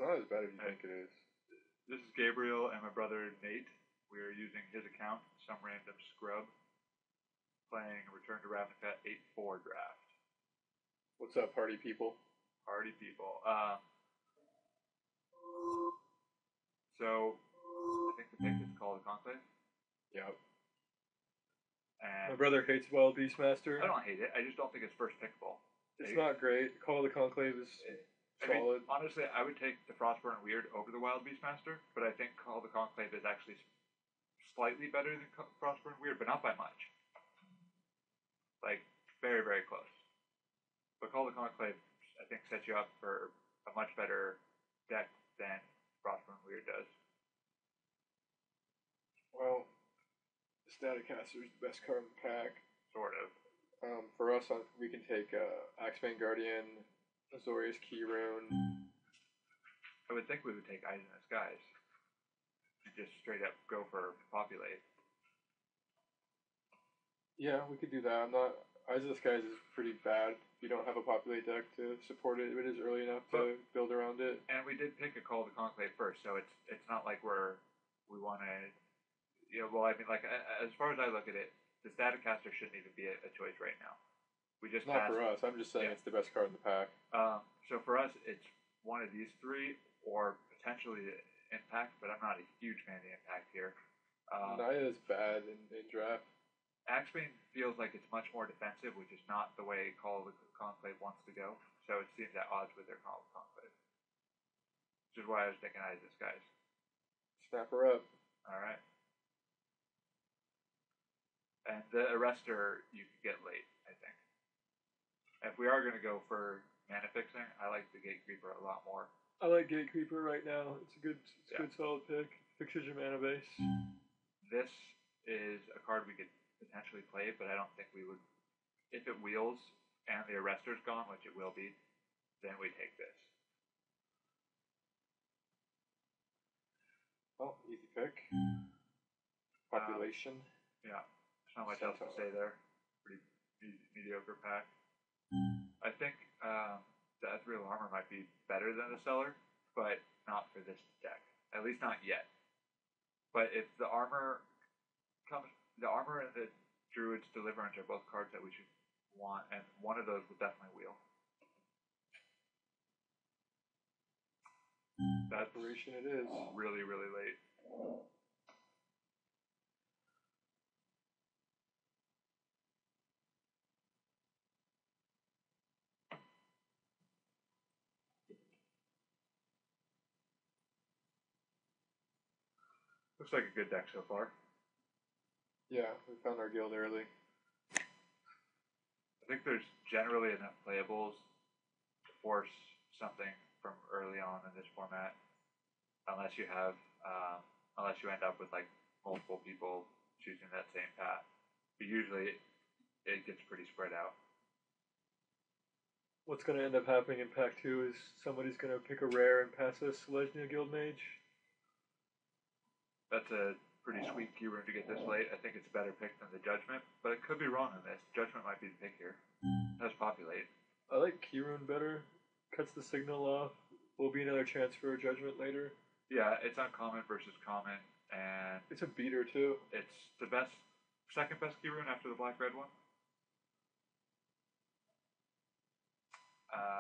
not as bad as you Hey, think it is. this is Gabriel and my brother Nate. We are using his account, some random scrub, playing Return to Ravnica 8-4 draft. What's up, party people? Party people. So, I think the pick is called the Conclave. Yep. And My brother hates Wild Beastmaster. I don't hate it. I just don't think it's first pickable. It's not great. Call of the Conclave is solid. Honestly, I would take the Frostburn Weird over the Wild Beastmaster, but I think Call of the Conclave is actually slightly better than Frostburn Weird, but not by much. Like, very, very close. But Call of the Conclave, I think, sets you up for a much better deck than Frostburn Weird does. Well, Staticaster is the best card in the pack. Sort of. For us, we can take Axebane Guardian, Azorius Keyrune. I would think we would take Eyes in the Skies. And just straight up go for Populate. Yeah, we could do that. Eyes of the Skies is pretty bad. If you don't have a Populate deck to support it, it is early enough to build around it. And we did pick a Call of the Conclave first, so it's not like we want to. Well, I mean, like, as far as I look at it, the Staticaster shouldn't even be a choice right now. We just not for us. I'm just saying it's the best card in the pack. So for us, it's one of these three, or potentially Impact, but I'm not a huge fan of the Impact here. Naya is bad in draft. Axebane feels like it's much more defensive, which is not the way Call of the Conclave wants to go. So it seems at odds with their Call of the Conclave. Which is why I was thinking Eyes of the Skies. Snap her up. Alright. And the Arrestor you can get late, I think. If we are going to go for mana fixing, I like the Gatekeeper a lot more. I like Gatekeeper right now. It's a good solid pick. Fixes your mana base. This is a card we could potentially play, but I don't think we would. If it wheels and the Arrestor's gone, which it will be, then we take this. Oh, easy pick. Population. Yeah. Not much else to say there. Pretty mediocre pack. I think the Ethereal Armor might be better than the Cellar, but not for this deck. At least not yet. But if the armor and the Druid's Deliverance are both cards that we should want, and one of those will definitely wheel. That's Operation it is. Really, really late. Looks like a good deck so far. Yeah, we found our guild early. I think there's generally enough playables to force something from early on in this format, unless you end up with like multiple people choosing that same path. But usually, it gets pretty spread out. What's going to end up happening in Pack 2 is somebody's going to pick a rare and pass us Legend Guild Mage. That's a pretty sweet keyword to get this late. I think it's a better pick than the Judgment, but it could be wrong on this. Judgment might be the pick here. It has Populate. I like Keyrune better. Cuts the signal off. Will be another chance for a Judgment later. Yeah, it's uncommon versus common, and it's a beater too. It's the second best Keyrune after the black-red one.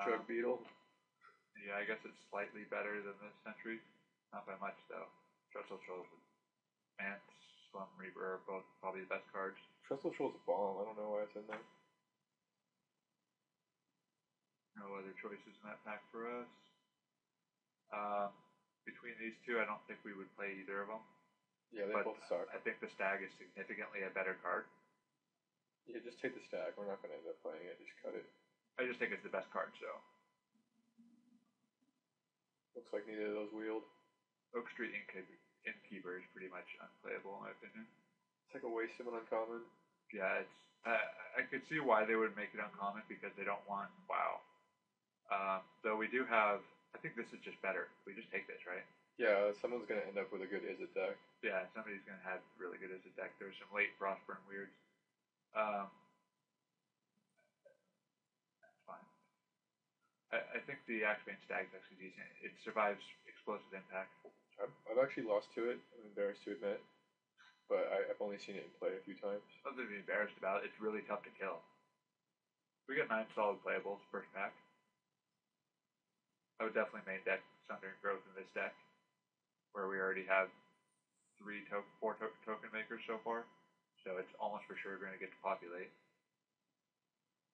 Drug Beetle. Yeah, I guess it's slightly better than this Sentry. Not by much though. Trestle Trolls and Mance, Slum Reaper are both probably the best cards. Trestle Troll's a bomb. I don't know why it's in there. No other choices in that pack for us. Between these two, I don't think we would play either of them. Yeah, they both suck. I think the Stag is significantly a better card. Yeah, just take the Stag. We're not going to end up playing it. Just cut it. I just think it's the best card, so. Looks like neither of those wheeled. Oak Street Innkeeper is pretty much unplayable in my opinion. It's like a waste of an uncommon. Yeah, it's. I could see why they would make it uncommon because they don't want WoW. Though we do have. I think this is just better. We just take this, right? Yeah, someone's going to end up with a good Izzet deck. Yeah, somebody's going to have really good Izzet deck. There's some late Frostburn weirds. That's fine. I think the Axebane Stag is actually decent. It survives explosive impact. I've actually lost to it. I'm embarrassed to admit, but I've only seen it in play a few times. Nothing to be embarrassed about. It's really tough to kill. We got 9 solid playables first pack. I would definitely main deck Sunder and Growth in this deck, where we already have 4 token makers so far. So it's almost for sure going to get to populate.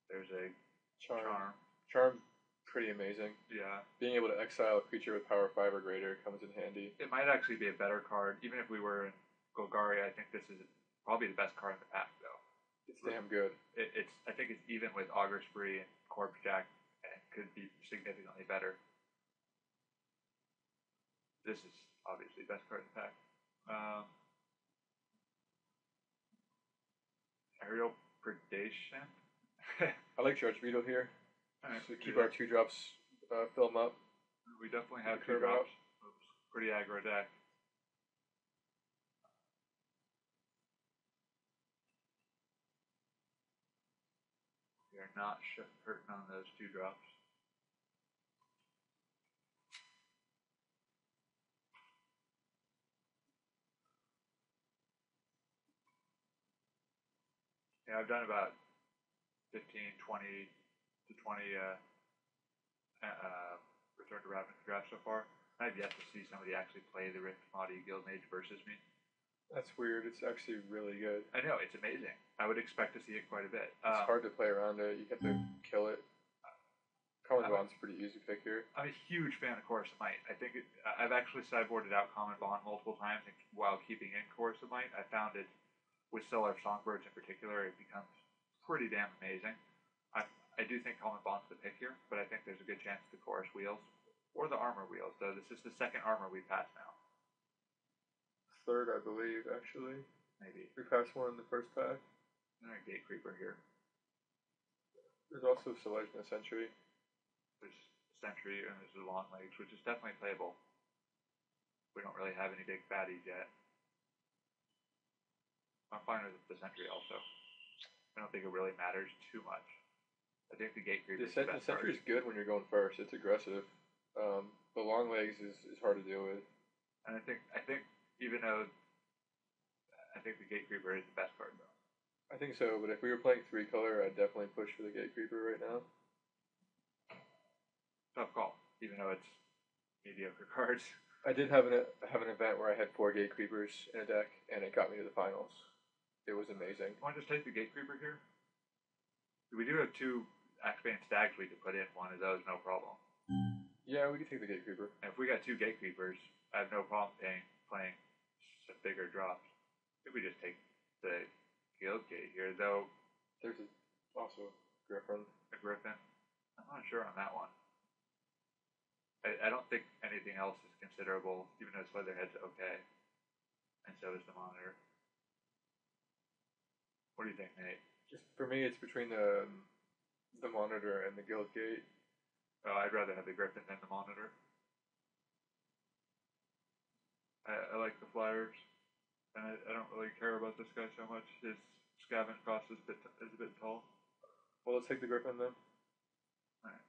There's a Charm. Charm, pretty amazing. Yeah. Being able to exile a creature with power 5 or greater comes in handy. It might actually be a better card. Even if we were in Golgari, I think this is probably the best card in the pack, though. It's damn good. I think it's even with Augur Spree and Corpse Jack, and could be significantly better. This is obviously the best card in the pack. Aerial Predation. I like Judge Beetle here. Right, So keep our 2-drops, fill them up. We definitely have Curve 2 drops. Oops, pretty aggro deck. We are not hurting on those 2 drops. Yeah, I've done about 15, 20 to 20 Return to Ravnica drafts so far. I've yet to see somebody actually play the Rift Commodity Guild Mage versus me. That's weird. It's actually really good. I know, it's amazing. I would expect to see it quite a bit. It's hard to play around it. You have to kill it. Common Bond's a pretty easy pick here. I'm a huge fan of Chorus of Might. I think I've actually sideboarded out Common Bond multiple times, and while keeping in Chorus of Might, I found it, with Stellar Songbirds in particular, it becomes pretty damn amazing. I do think Common Bond's the pick here, but I think there's a good chance the Chorus wheels, or the Armor wheels, though this is the second Armor we've passed now. Third, I believe, actually. Maybe. We passed one in the first pack. Alright, Gate Creeper here. There's also Selection of Sentry. There's Sentry, and there's the Long Legs, which is definitely playable. We don't really have any big fatties yet. I'm fine with the Sentry also. I don't think it really matters too much. I think the Gate Creeper is the best Sentry is good when you're going first. It's aggressive. The Long Legs is hard to deal with. And I think even though I think the Gate Creeper is the best card though. I think so, but if we were playing 3-color, I'd definitely push for the Gate Creeper right now. Tough call, even though it's mediocre cards. I did have an event where I had 4 Gate Creepers in a deck, and it got me to the finals. It was amazing. Want to just take the Gate Creeper here? We do have 2 Axebane Stags we could put in one of those, no problem. Yeah, we could take the Gate Creeper. And if we got 2 Gate Creepers, I have no problem playing some bigger drops. I think we just take the Guild Gate here, though. There's also Griffin. A Griffin. I'm not sure on that one. I don't think anything else is considerable, even though Slitherhead's okay. And so is the Monitor. What do you think, Nate? Just for me, it's between the Monitor and the Guild Gate. Oh, I'd rather have the Griffin than the Monitor. I like the Flyers, and I don't really care about this guy so much. His scavenge cost is a bit tall. Well, let's take the Griffin then. Alright.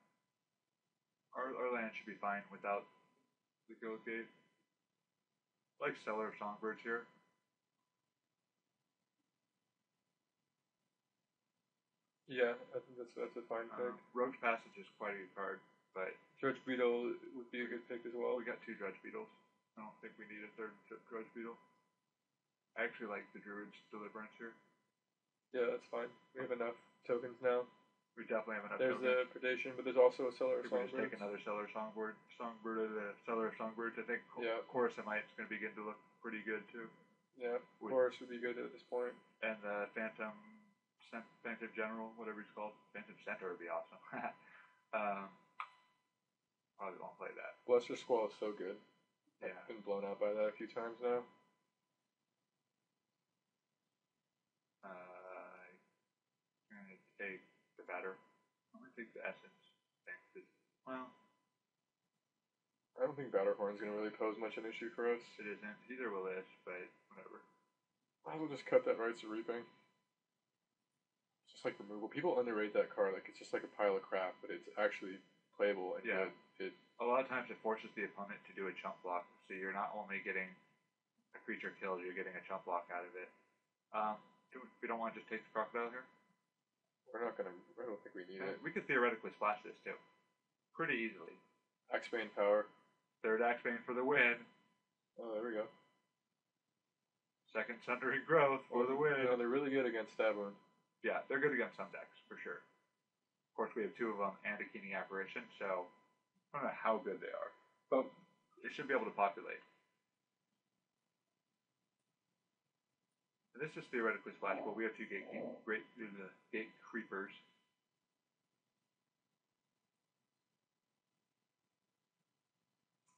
Our land should be fine without the Guild Gate. I like Stellar Songbirds here. Yeah, I think that's a fine pick. Roach Passage is quite a good card, but Judge Beetle would be a good pick as well. We got 2 Judge Beetles. I don't think we need a 3rd Judge Beetle. I actually like the Druid's Deliverance here. Yeah, that's fine. We have enough tokens now. We definitely have enough tokens. There's a Predation, but there's also a Stellar Songbird. Just take another Stellar Songbird. Stellar Songbird. I think Chorus of Might is going to begin to look pretty good too. Yeah, Chorus would be good at this point. And Phantom General, whatever he's called. Phantom Centaur would be awesome. Probably won't play that. Bluster Squall is so good. Yeah. I've been blown out by that a few times now. I'm going to take the Batter. I'm going to take the Essence thing. Well, I don't think Batterhorn's going to really pose much an issue for us. It isn't. Either will this, but whatever. I will just cut that Rites of Reaping. It's just like removal. People underrate that card. Like, it's just like a pile of crap, but it's actually playable and Yeah. good. A lot of times it forces the opponent to do a chump block, so you're not only getting a creature killed, you're getting a chump block out of it. We don't want to just take the crocodile here? We're not gonna. I don't think we need it. We could theoretically splash this too, pretty easily. Axebane power. Third Axebane for the win. Oh, there we go. Second Sundering Growth for the win. No, they're really good against Stab Wound. Yeah, they're good against some decks for sure. Of course, we have two of them and a Keening Apparition, so I don't know how good they are, but they should be able to populate. And this is theoretically splashable. We have two gate creepers.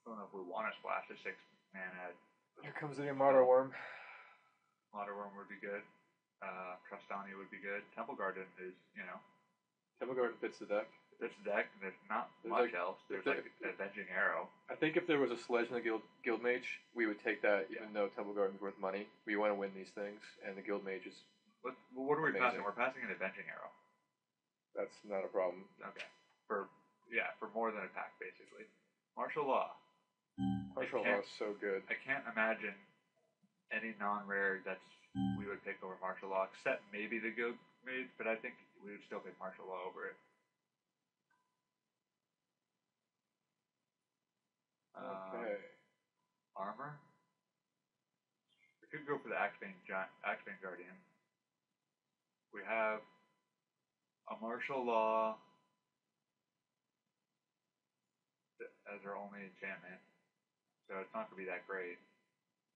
I don't know if we want to splash a 6-mana. Here comes the Martyr Worm. Martyr Worm would be good. Trustani would be good. Temple Garden is, Temple Garden fits the deck. It's a deck, and there's not There's much like- else. There's like an Avenging Arrow. I think if there was a Sledge in the Guild Mage, we would take that, even though Temple Garden's worth money. We want to win these things, and the Guild Mage is. What are we Amazing. passing? We're passing an Avenging Arrow. That's not a problem. Okay. For more than a pack, basically. Martial Law. Martial Law is so good. I can't imagine any non-rare that's we would pick over Martial Law, except maybe the Guild Mage, but I think we would still pick Martial Law over it. Okay. Armor. We could go for the Axebane Guardian. We have a Martial Law as our only enchantment, so it's not going to be that great.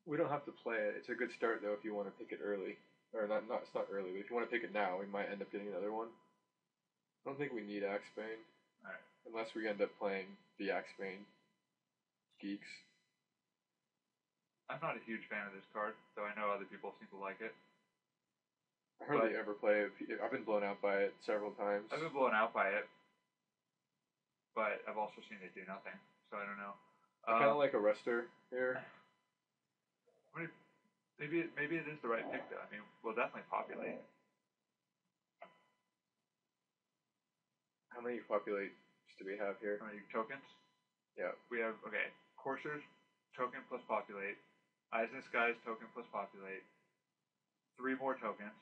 We don't have to play it. It's a good start though if you want to pick it early, or not. It's not early, but if you want to pick it now, we might end up getting another one. I don't think we need Axebane, Alright. unless we end up playing the Axebane geeks. I'm not a huge fan of this card, though I know other people seem to like it. I hardly ever play it. I've been blown out by it several times. I've been blown out by it, but I've also seen it do nothing, so I don't know. I kind of like Arrestor here. Maybe it is the right pick, though. I mean, we'll definitely populate. How many populates do we have here? How many tokens? Yeah. We have, Coursers, token plus populate. Eyes in the Skies, token plus populate. 3 more tokens.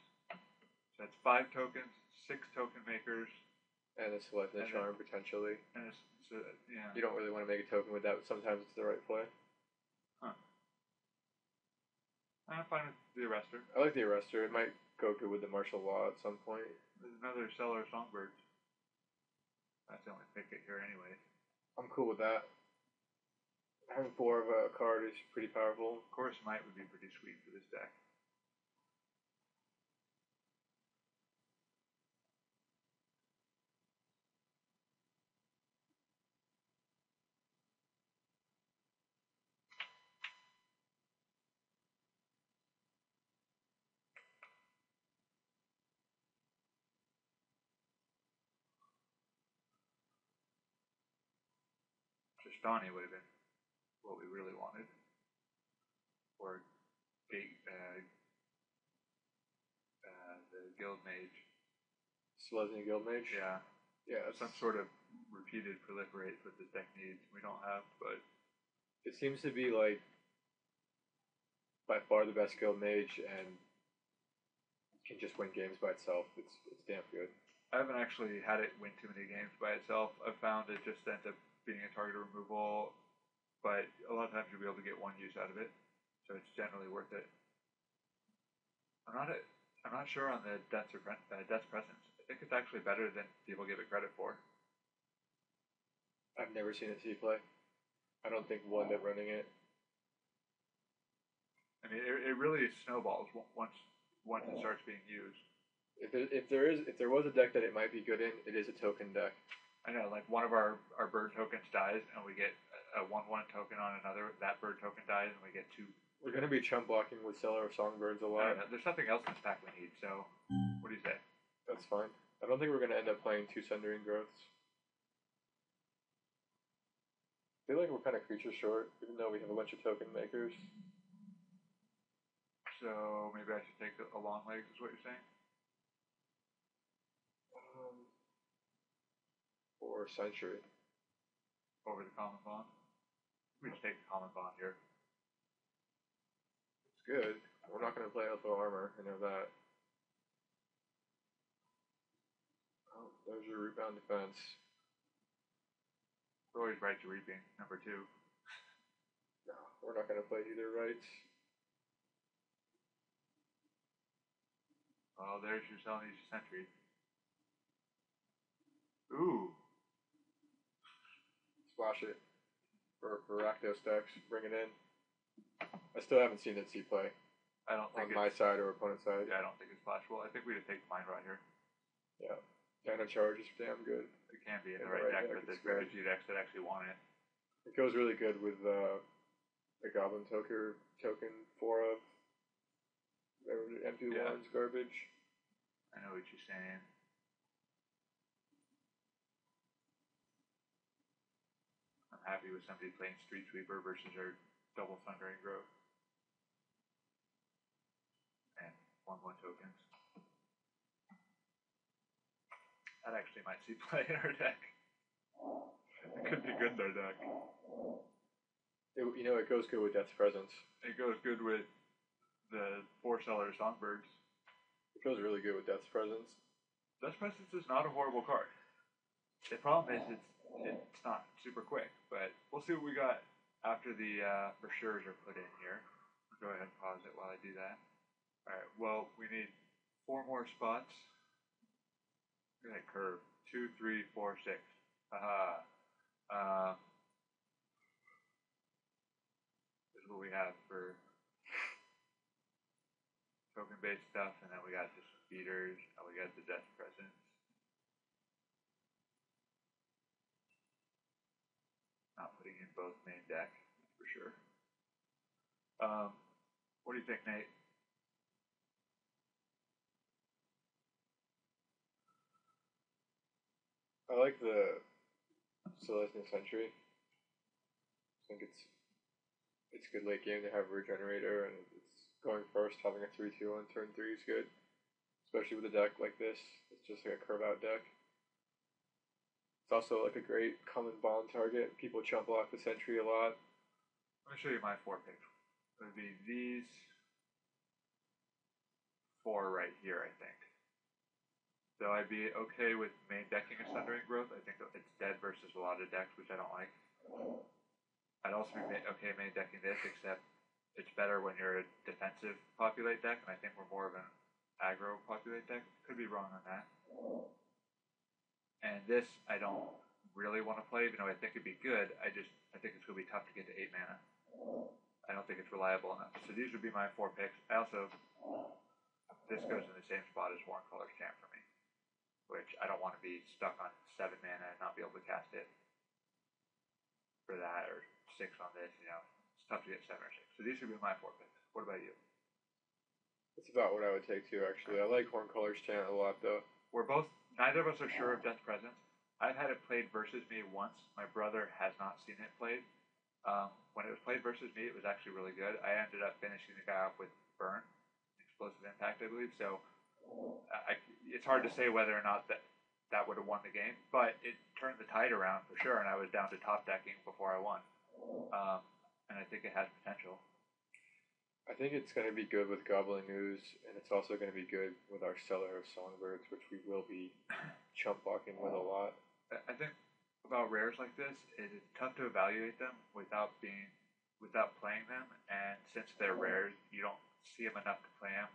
So that's 5 tokens, 6 token makers. And a Celestia Charm, potentially. And yeah. You don't really want to make a token with that, but sometimes it's the right play. Huh. I'm fine with the Arrestor. I like the Arrestor. It might go good with the Martial Law at some point. There's another Stellar Songbird. That's the only pick it here anyways. I'm cool with that. Having 4 of a card is pretty powerful. Of course, Might would be pretty sweet for this deck. Tristani would have been what we really wanted. Or the Guild Mage. Celestia Guild Mage? Yeah. Yeah. Some sort of repeated proliferate that this deck needs. We don't have, but it seems to be like by far the best Guild Mage and can just win games by itself. It's damn good. I haven't actually had it win too many games by itself. I've found it just ends up being a target removal, but a lot of times you'll be able to get one use out of it, so it's generally worth it. I'm not sure on the Death's Presence. I think it's actually better than people give it credit for. I've never seen it see play. I don't think one that running it. I mean, it really snowballs once it starts being used. If there was a deck that it might be good in, it is a token deck. I know, like one of our bird tokens dies, and we get a 1/1 token on another. That bird token dies, and we get 2. We're going to be chump blocking with Stellar Songbirds a lot. There's something else in this pack we need, so what do you say? That's fine. I don't think we're going to end up playing 2 Sundering Growths. I feel like we're kind of creature short, even though we have a bunch of token makers. So maybe I should take a long legs, is what you're saying? Or Century. over the common bond. We just take the common bond here. It's good. We're not going to play Alpha Armor. I know that. Oh, there's your root bound defense. We're always right to reaping, number 2. No, we're not going to play either rights. Oh, there's your Salinesian Sentry. Ooh. Splash it for Rakdos decks. Bring it in. I still haven't seen it see play. I don't think on my side or opponent's side. Yeah, I don't think it's splashable. I think we just take the Mind Rot here. Yeah. Dino Charge is damn good. It can be in the right deck, but there's very few decks that actually want it. It goes really good with the Goblin token 4 of Empty Wands garbage. I know what you're saying. I'm happy with somebody playing Street Sweeper versus our double Thundering Grove. And 1/1 tokens. That actually might see play in our deck. It could be good in our deck. It goes good with Death's Presence. It goes good with the 4-seller Songbirds. It goes really good with Death's Presence. Death's Presence is not a horrible card. The problem is it's not super quick, but we'll see what we got after the for sure's are put in here. I'll go ahead and pause it while I do that. Alright, well, we need 4 more spots. Look at that curve. 2, 3, 4, 6. Haha. This is what we have for token-based stuff, and then we got just beaters, and we got the Death Presence. Not putting in both main deck, for sure. What do you think, Nate? I like the Celestial Sentry. I think it's good late game to have a Regenerator, and it's going first. Having a 3/2 on turn 3 is good, especially with a deck like this. It's just like a curve out deck. It's also like a great common bond target. People chump block the Sentry a lot. Let me show you my 4 picks. It would be these 4 right here, I think. So I'd be okay with main decking a Sundering Growth. I think it's dead versus a lot of decks, which I don't like. I'd also be okay main decking this, except it's better when you're a defensive populate deck, and I think we're more of an aggro populate deck. Could be wrong on that. And this I don't really want to play, even though I think it'd be good. I think it's going to be tough to get to 8 mana. I don't think it's reliable enough. So these would be my 4 picks. This goes in the same spot as Warren Color's Chant for me, which I don't want to be stuck on 7 mana and not be able to cast it for that, or 6 on this, It's tough to get 7 or 6. So these would be my 4 picks. What about you? That's about what I would take too, actually. I like Horn Color's Chant a lot, though. Neither of us are sure of Death's Presence. I've had it played versus me once. My brother has not seen it played. When it was played versus me, it was actually really good. I ended up finishing the guy off with Burn, Explosive Impact, I believe. So it's hard to say whether or not that would have won the game, but it turned the tide around for sure, and I was down to top decking before I won. And I think it has potential. I think it's going to be good with Gobbling Ooze, and it's also going to be good with our Cellar of Songbirds, which we will be chump blocking with a lot. I think about rares like this, it is tough to evaluate them without playing them, and since they're rares, you don't see them enough to play them.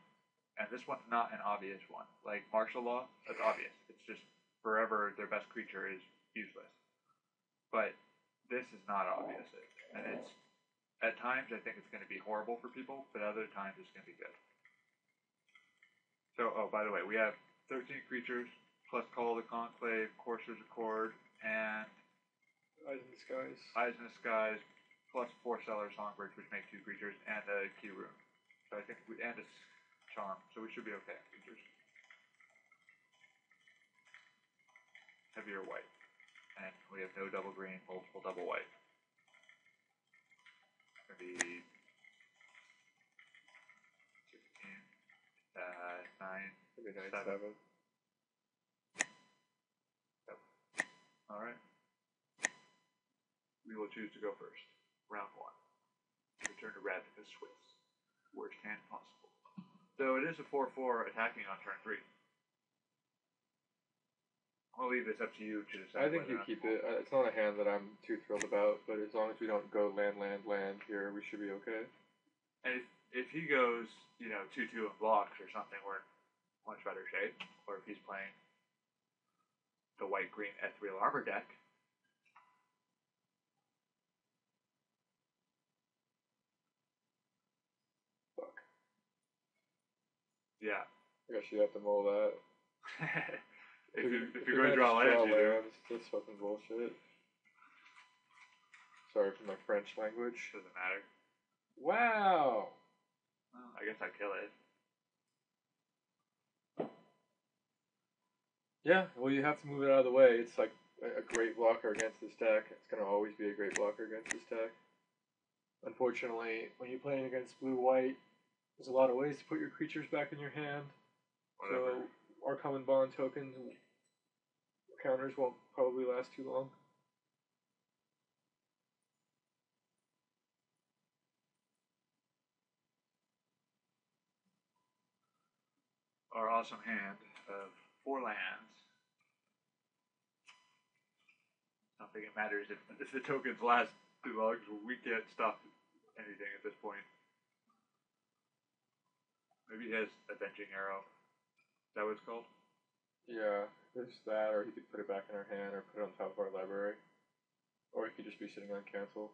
And this one's not an obvious one. Like Martial Law, that's obvious. It's just forever their best creature is useless. But this is not obvious, and it's at times I think it's going to be horrible for people, but other times it's going to be good. So, by the way, we have 13 creatures plus Call of the Conclave, Courser's Accord, and Eyes in the Skies. Eyes in the Skies plus 4-seller Songbirds, which make 2 creatures, and a key rune. So I think and a charm, so we should be okay on creatures. Heavier white, and we have no double green, multiple double white. Be 16, 9, Maybe 9, 7. 7. Yep. Alright. choose to go first. Round 1. Return to Ravnica Swiss. Worst hand possible. So it is a 4/4 attacking on turn 3. I'll leave this up to you to decide. I think you keep it. It's not a hand that I'm too thrilled about, but as long as we don't go land here, we should be okay. And if he goes, 2/2 and blocks or something, we're in much better shape. Or if he's playing the white-green ethereal armor deck. Fuck. Yeah. I guess you have to mull that. if you're going to draw lands, that's fucking bullshit. Sorry for my French language. Doesn't matter. Wow. Well, I guess I'd kill it. Yeah, well, you have to move it out of the way. It's like a great blocker against this deck. It's going to always be a great blocker against this deck. Unfortunately, when you're playing against blue-white, there's a lot of ways to put your creatures back in your hand. Whatever. So our common bond tokens counters won't probably last too long. Our awesome hand of 4 lands. I don't think it matters if the tokens last too long, because we can't stop anything at this point. Maybe he has Avenging Arrow. Is that what it's called? Yeah, there's that, or he could put it back in our hand, or put it on top of our library. Or he could just be sitting on cancel.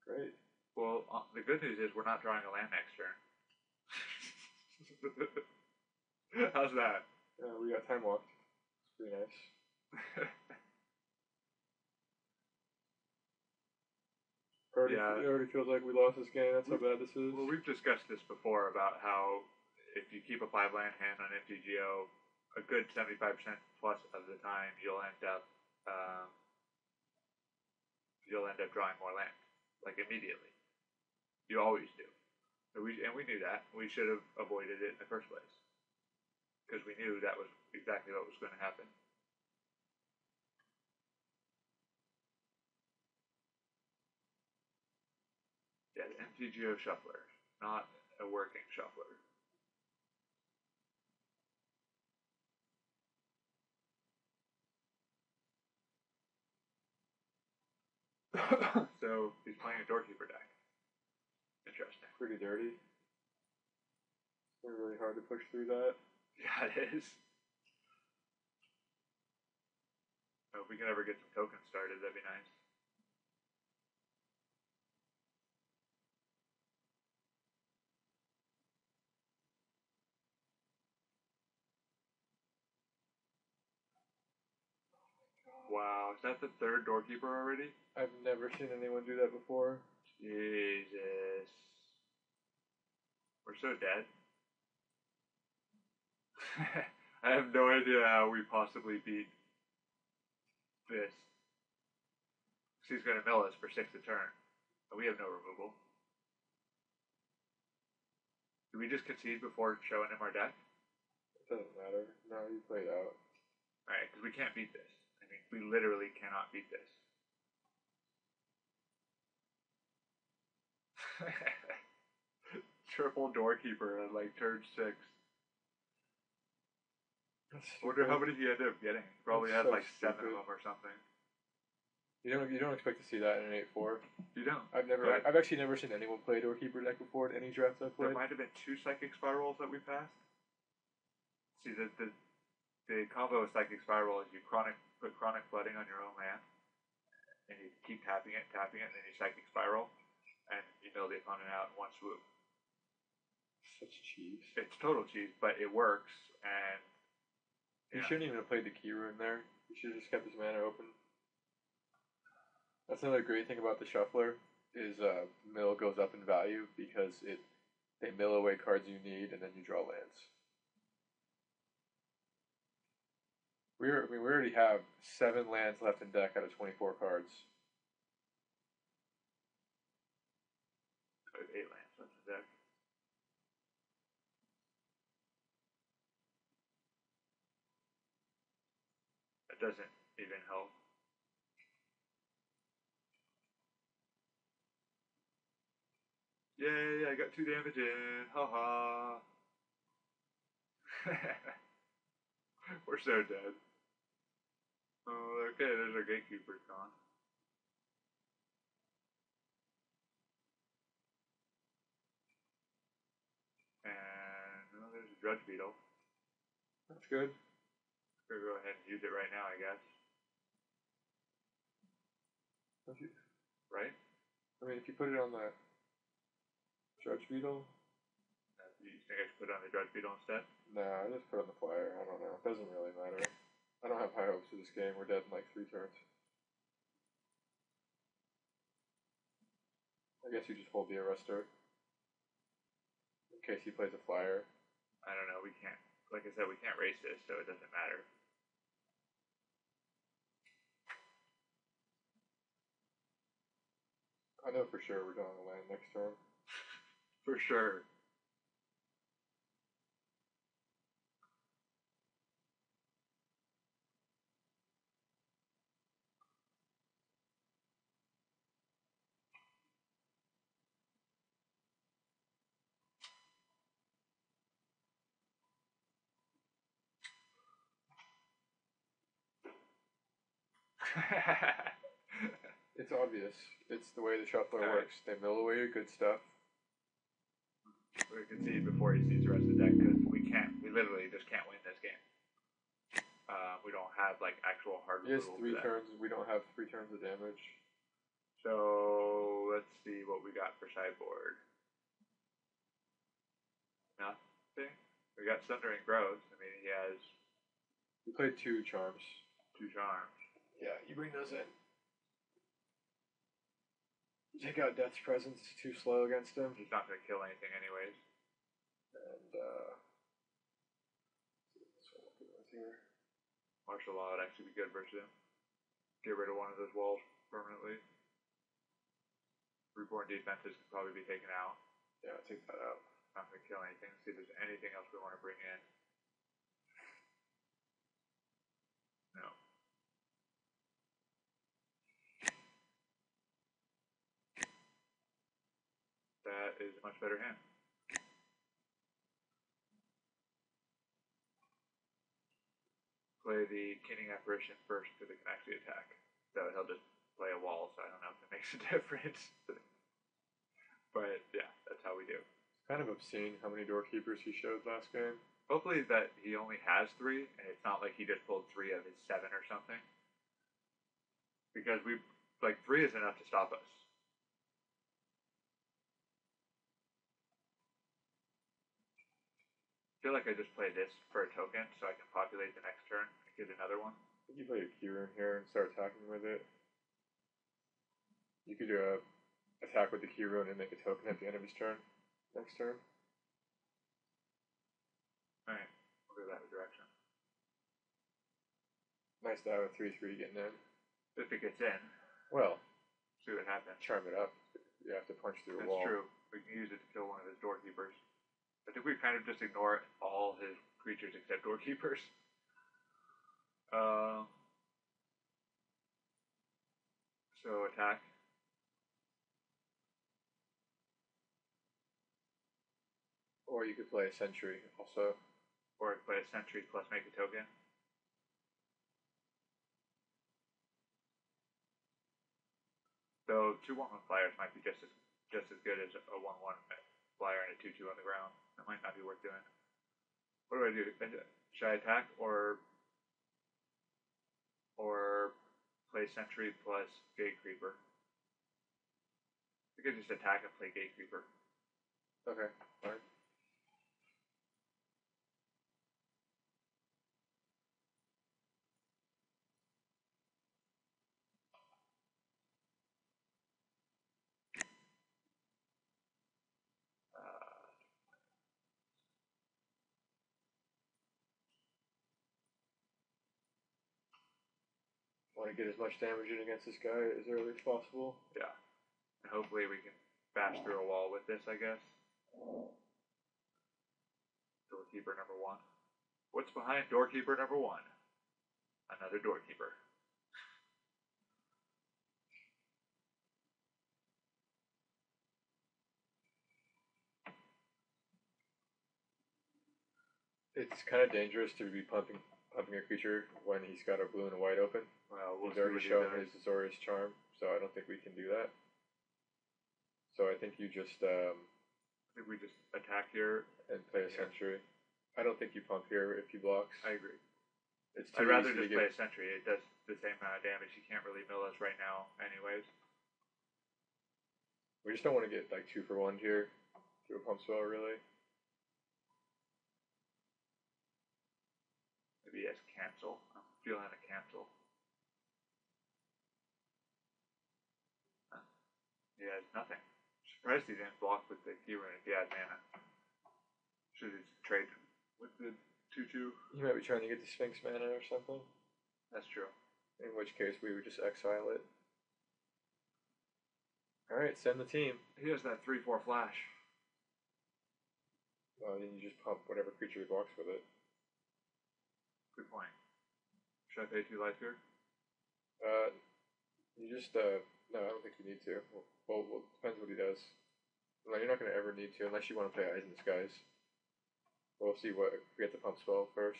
Great. Well, the good news is we're not drawing a land next turn. How's that? We got time walked. It's pretty nice. It already feels like we lost this game. That's how bad this is. Well, we've discussed this before about how if you keep a 5-land hand on MTGO, a good 75% plus of the time you'll end up drawing more land, like immediately. You always do. And we knew that. We should have avoided it in the first place because we knew that was exactly what was going to happen. Yeah, the MTGO shuffler, not a working shuffler. So he's playing a Doorkeeper deck. Interesting. Pretty dirty. It's really hard to push through that. Yeah, it is. So if we can ever get some tokens started, that'd be nice. Wow, is that the 3rd Doorkeeper already? I've never seen anyone do that before. Jesus. We're so dead. I have no idea how we possibly beat this. He's going to mill us for 6 a turn. And we have no removal. Did we just concede before showing him our deck? It doesn't matter. No, you played out. Alright, because we can't beat this. I mean, we literally cannot beat this. Triple Doorkeeper at like turn 6. I wonder how many he ended up getting. He probably had like 7 of them or something. You don't expect to see that in an 8/4. You don't. I've actually never seen anyone play a Doorkeeper deck before in any drafts I've played. There might have been 2 Psychic Spirals that we passed. See, the combo of Psychic Spiral is you put Chronic Flooding on your own land, and you keep tapping it, and then you Psychic Spiral, and you mill the opponent out in one swoop. Such cheese. It's total cheese, but it works, and... You shouldn't even have played the key rune there. You should have just kept his mana open. That's another great thing about the shuffler, is mill goes up in value because they mill away cards you need and then you draw lands. We already have 7 lands left in deck out of 24 cards. I have 8 lands left in deck. That doesn't even help. Yay, I got 2 damage in. Haha. We're so dead. Oh, okay, there's our gatekeeper gone. And oh, there's a Drudge Beetle. That's good. We're gonna go ahead and use it right now, I guess. Right? I mean, if you put it on the Judge Beetle. You think I should put it on the Drudge Beetle instead? Nah, I just put it on the flyer. I don't know. It doesn't really matter. I don't have high hopes for this game. We're dead in like 3 turns. I guess you just hold the arrestor. In case he plays a flyer. I don't know, we can't. Like I said, we can't race this, so it doesn't matter. I know for sure we're going to land next turn. For sure. It's obvious. It's the way the shuffler works. They mill away your good stuff. We can see before he sees the rest of the deck, because we literally just can't win this game. We don't have like actual hard He has removal 3 for that. turns. We don't have 3 turns of damage. So let's see what we got for sideboard. Nothing. We got Sundering Growth. I mean, he has. We played 2 charms. 2 charms. Yeah, you bring those in. You take out Death's Presence. It's too slow against him. He's not going to kill anything, anyways. And here. Martial Law would actually be good versus him. Get rid of one of those walls permanently. Reborn Defenses could probably be taken out. Yeah, take that out. Not going to kill anything. See if there's anything else we want to bring in. No. That is a much better hand. Play the Keening Apparition first because it can actually attack. So he'll just play a wall, so I don't know if it makes a difference. But yeah, that's how we do. It's kind of obscene how many Doorkeepers he showed last game. Hopefully that he only has 3, and it's not like he just pulled 3 of his 7 or something. Because 3 is enough to stop us. I feel like I just play this for a token so I can populate the next turn and get another one. I think you play a key rune here and start attacking with it. You could attack with the key rune and make a token at the end of his turn. Next turn. Alright, we'll go that direction. Nice to have a 3/3 getting in. If it gets in. Well, see what happens. Charm it up. You have to punch through a wall. That's true. We can use it to kill one of his Doorkeepers. I think we kind of just ignore all his creatures except Doorkeepers. So attack. Or you could play a Sentry also. Or play a Sentry plus make a token. So 2/1 flyers might be just as good as a 1/1 flyer and a 2/2 on the ground. That might not be worth doing. What do I do? Should I attack or play Sentry plus Gate Creeper? I could just attack and play Gate Creeper. Okay, fine. Want to get as much damage in against this guy as early as possible. Yeah. And hopefully we can bash through a wall with this, I guess. Doorkeeper number 1. What's behind Doorkeeper number 1? Another Doorkeeper. It's kind of dangerous to be pumping a creature when he's got a blue and a white open. Well, we'll He's see already what he shown does. his Azorius Charm, so I don't think we can do that. So I think you just I think we just attack here. and play a sentry. I don't think you pump here if he blocks. I agree. It's too I'd rather easy just to play get. a sentry. It does the same amount of damage. He can't really mill us right now, anyways. We just don't want to get like 2-for-1 here through a pump spell, really. Maybe he has cancel. I'm feeling a cancel. He has nothing. Surprised he didn't block with the key rune if he had mana. Should have traded with the 2/2. He might be trying to get the Sphinx mana or something. That's true. In which case, we would just exile it. Alright, send the team. He has that 3/4 flash. Well, then you just pump whatever creature he blocks with it. Good point. Should I pay 2 life here? You just, no, I don't think you need to. Well, depends what he does. Well, you're not going to ever need to unless you want to play Eyes in the Skies. We'll see what, we get the pump spell first.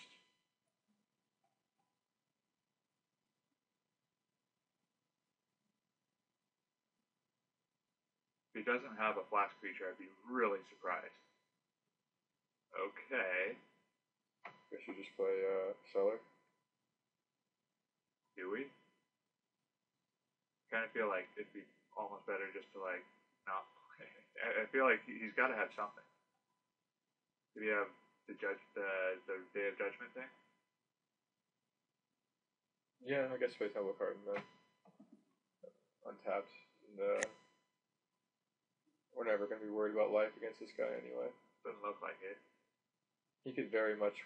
If he doesn't have a flash creature, I'd be really surprised. Okay. Guess you just play, Cellar. Do we? Kind of feel like it'd be almost better just to like not. I feel like he's got to have something. Did he have the Day of Judgment thing? Yeah, I guess play Tableau card and then untapped. And, we're never going to be worried about life against this guy anyway. Doesn't look like it. He could very much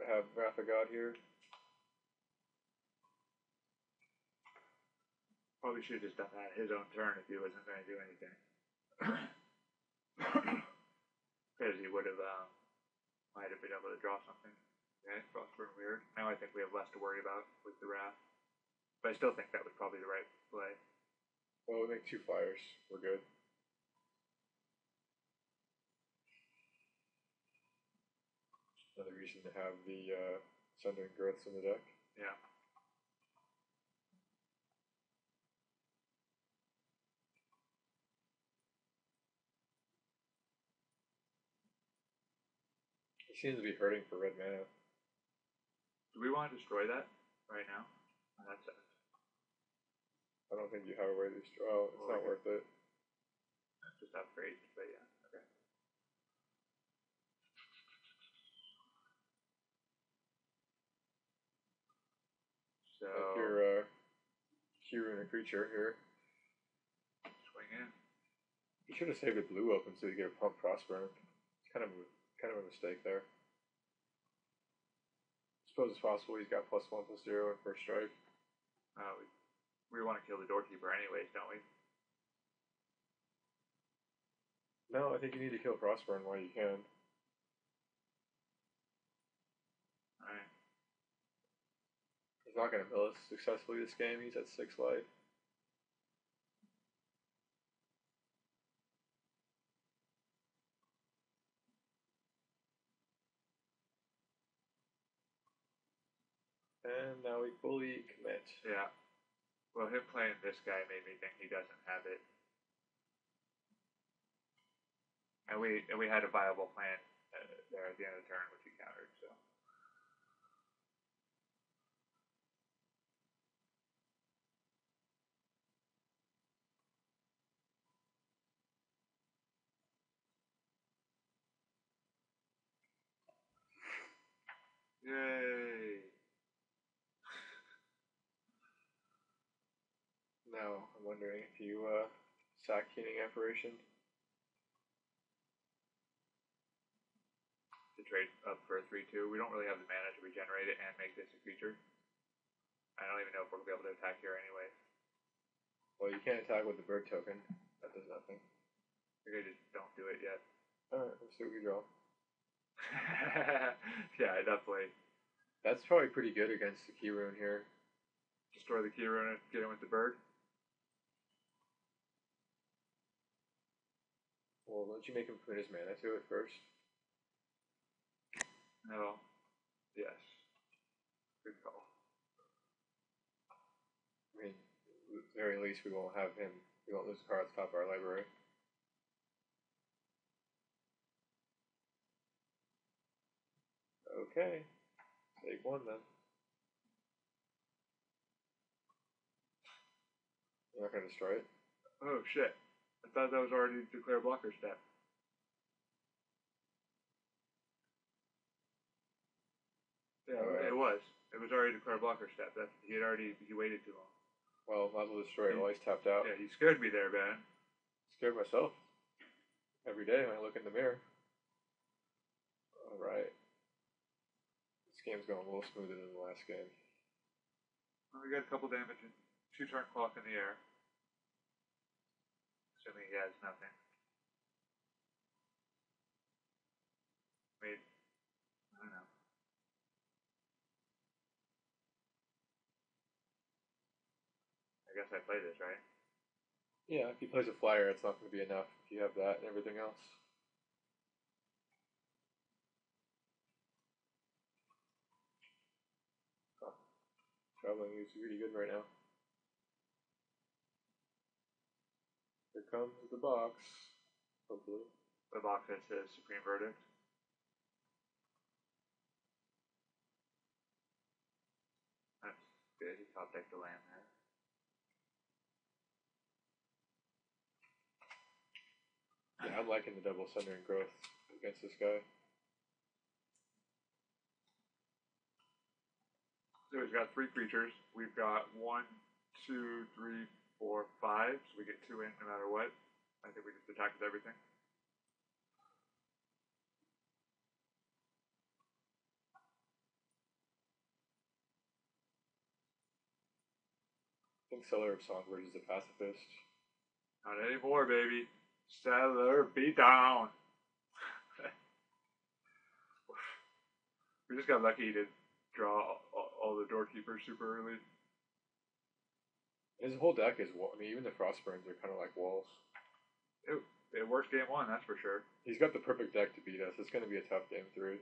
have Wrath of God here. Probably should have just done that his own turn if he wasn't going to do anything. Because he would have, might have been able to draw something. Okay, Frostburn weird. Now I think we have less to worry about with the Wrath. But I still think that was probably the right play. Well, we make 2 flyers. We're good. Another reason to have the Sundering Growths in the deck. Yeah. He seems to be hurting for red mana. Do we want to destroy that right now? That's it. I don't think you have a way to destroy. Oh, it's not worth it. Just upgrade, but yeah, okay. So If you're curing a creature here, swing in. you should have saved a blue open so you get a pump Frostburn. It's kind of a mistake there. I suppose it's possible he's got +1/+0 in first strike. We want to kill the doorkeeper anyways, don't we? No, I think you need to kill Frostburn while you can. Alright. He's not going to mill us successfully this game. He's at 6 life. And now we fully commit. Yeah. Well, him playing this guy made me think he doesn't have it. And we had a viable plan there at the end of the turn, which he countered, so. Yay! Now, I'm wondering if you sack Keening Apparition. To trade up for a 3/2. We don't really have the mana to regenerate it and make this a creature. I don't even know if we're going to be able to attack here anyway. Well, you can't attack with the bird token. That does nothing. Maybe I just don't do it yet. Alright, let's see what we draw. Yeah, definitely. That's probably pretty good against the key rune here. Destroy the key rune and get in with the bird. Well, don't you make him put his mana to it first? No. Yes. Good call. I mean, at the very least, we won't have him. We won't lose a card at the top of our library. Okay. Take one then. You're not gonna destroy it? Oh shit. I thought that was already declare blocker step. Yeah, it was. It was already declare blocker step. He waited too long. Well, might as well destroy it while he's tapped out. Yeah, he scared me there, man. Scared myself. Every day when I look in the mirror. Alright. This game's going a little smoother than the last game. Well, we got a couple damage and 2-turn clock in the air. Assuming he has nothing. I mean, I don't know. I guess I play this, right? Yeah, if he plays a flyer, it's not going to be enough if you have that and everything else. Huh. Traveling is really good right now. Here comes the box. Hopefully. The box that says Supreme Verdict. That's good. He top decked the land there. Yeah, I'm liking the double Sundering Growth against this guy. So he's got 3 creatures. We've got 1, 2, 3, 4, 5. So we get 2 in no matter what. I think we just attack with everything. I think Seller of Songbird is a pacifist. Not anymore, baby. Seller, be down. We just got lucky to draw all the doorkeepers super early. His whole deck is wall. I mean, even the Frostburns are kind of like walls. It works game 1, that's for sure. He's got the perfect deck to beat us. It's going to be a tough game 3.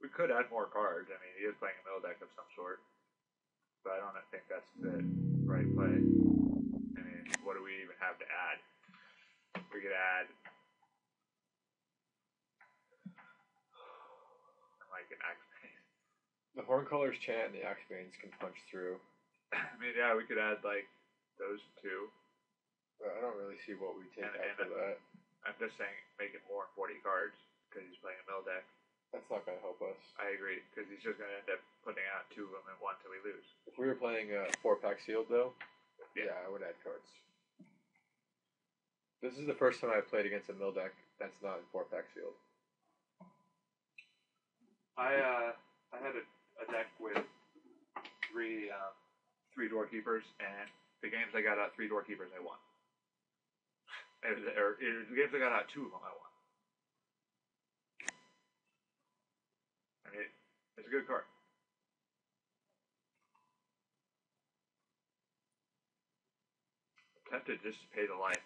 We could add more cards. I mean, he is playing a middle deck of some sort. But I don't think that's the right play. I mean, what do we even have to add? We could add like an Axebane. The Horncollar's Chant and the Axebanes can punch through. I mean, yeah, we could add like those 2. But I don't really see what we take after that. I'm just saying, make it more than 40 cards because he's playing a mill deck. That's not going to help us. I agree, because he's just going to end up putting out 2 of them and 1 till we lose. If we were playing a 4-pack sealed, though, yeah, I would add cards. This is the first time I've played against a mill deck that's not in 4-pack sealed. I had a deck with 3 doorkeepers, and the games I got out 3 doorkeepers, I won. Or the games I got out 2 of them, I won. I mean, it's a good card. I'm tempted just to pay the life.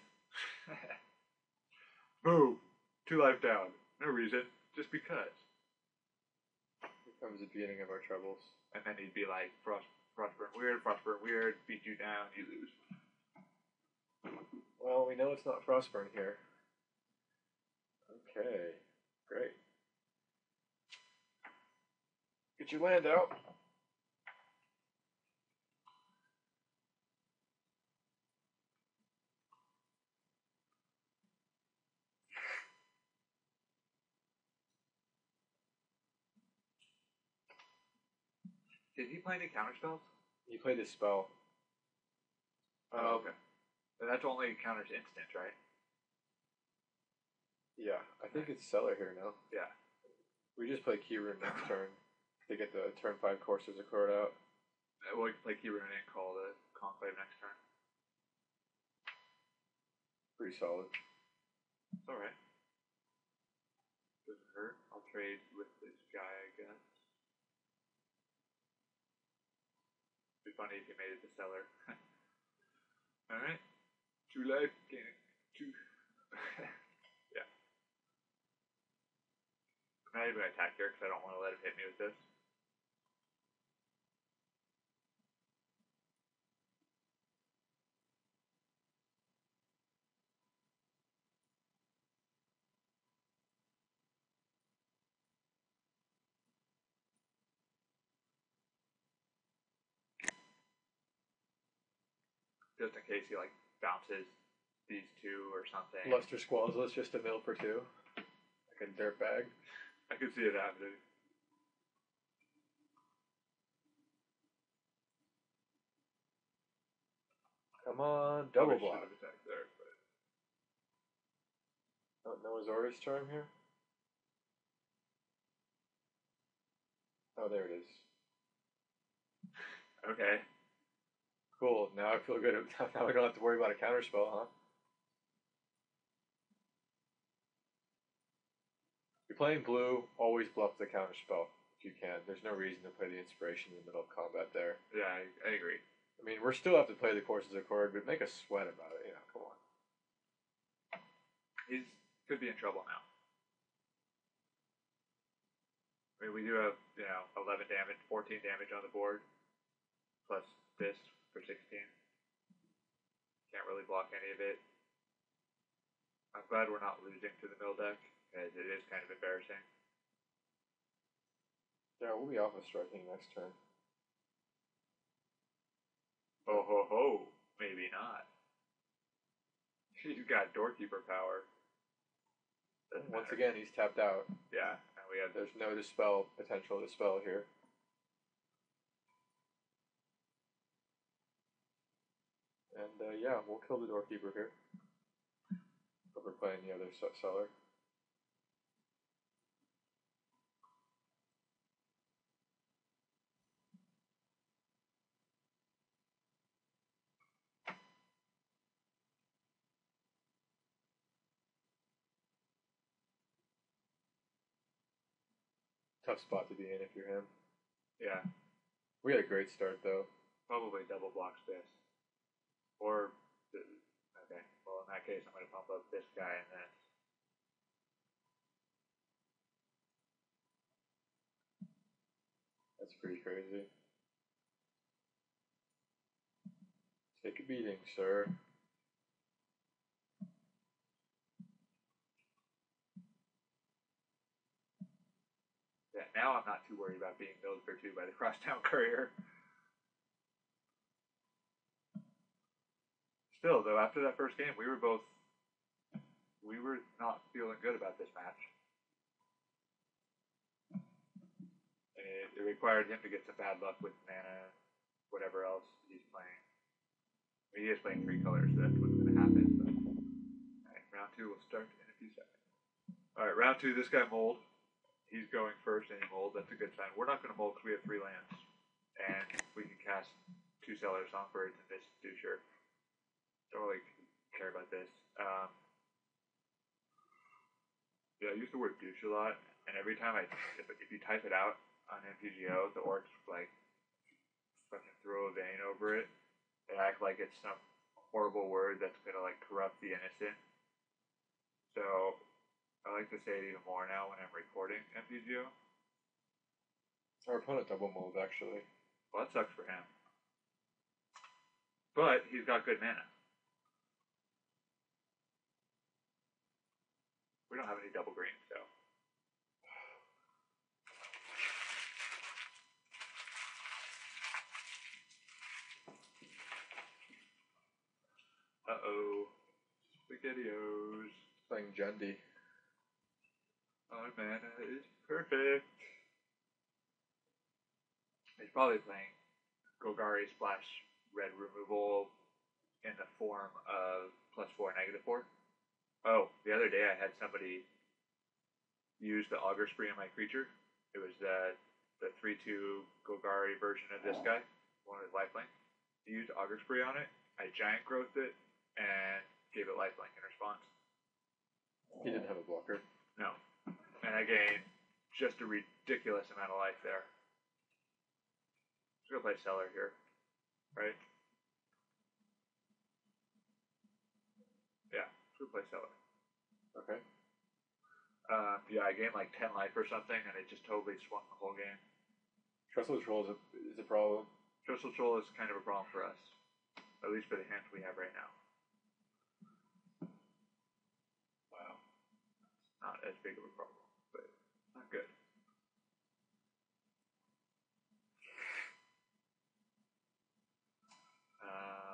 Boom! 2 life down. No reason. Just because. Here comes the beginning of our troubles. And then he'd be like, Frostburn weird, beat you down, you lose. Well, we know it's not Frostburn here. Okay, great. Get your land out. Did he play any counter spells? He played this spell. Oh, okay. But that's only counters instant, right? Yeah, I think it's Seller here now. Yeah. We just play Keyrune next turn to get the turn 5 courses of card out. Well, we can play Keyrune and call the Conclave next turn. Pretty solid. It's alright. Doesn't hurt. I'll trade with this guy, I guess. It'd be funny if you made it to Seller. Alright. 2 life, gain 2. Yeah. not even going to attack here because I don't want to let him hit me with this. Just in case he like bounces these two or something. Luster Squall's just a mill for 2. Like a dirt bag. I could see it happening. Come on, double Probably block. should have attacked there, but No Azorius charm here? Oh, there it is. okay. Cool, now I feel good. Now we don't have to worry about a counterspell, huh? If you're playing blue, always bluff the counterspell if you can. There's no reason to play the inspiration in the middle of combat there. Yeah, I agree. I mean, we're still have to play the courses of Chord, but make us sweat about it, come on. He's could be in trouble now. I mean, we do have, 11 damage, 14 damage on the board, plus this for 16. Can't really block any of it. I'm glad we're not losing to the mill deck, as it is kind of embarrassing. Yeah, we'll be off of striking next turn. Oh ho ho, maybe not. He's got doorkeeper power. Once again, he's tapped out. Yeah, and we have There's no potential dispel here. And yeah, we'll kill the doorkeeper here. But we're playing the other seller. Tough spot to be in if you're him. Yeah. We had a great start though. Probably double blocks this. Or, okay, well in that case I'm going to pump up this guy and this. That's pretty crazy. Take a beating, sir. Yeah, now I'm not too worried about being milled for 2 by the crosstown courier. Still, though, after that first game, we were not feeling good about this match. And it required him to get some bad luck with mana, whatever else he's playing. I mean, he is playing 3 colors, so that's what's going to happen. But, alright, round 2 will start in a few seconds. Alright, round 2, this guy mold. He's going first and he molds. That's a good sign. We're not going to mold because we have 3 lands. And we can cast 2 Cellar Songbirds and this Doucher. Don't really care about this. Yeah, I use the word douche a lot, and every time if you type it out on MTGO, the orcs like fucking throw a vein over it. They act like it's some horrible word that's gonna like corrupt the innocent. So I like to say it even more now when I'm recording MTGO. Our opponent double mold actually. Well, that sucks for him. But he's got good mana. We don't have any double green, so. Uh-oh. SpaghettiOs. Playing Jundi. Our mana is perfect. He's probably playing Golgari Splash Red Removal in the form of +4, -4. Oh, the other day I had somebody use the Augur Spree on my creature. It was the 3/2 Golgari version of this guy, one with lifelink. He used Augur Spree on it. I giant growthed it and gave it lifelink in response. He didn't have a blocker. No. And I gained just a ridiculous amount of life there. Let's go play Cellar here, right? Yeah, let's go play Cellar. Okay. Yeah, I gained like 10 life or something, and it just totally swung the whole game. Trestle Troll is a problem. Trestle Troll is kind of a problem for us, at least for the hands we have right now. Wow. Not as big of a problem, but not good.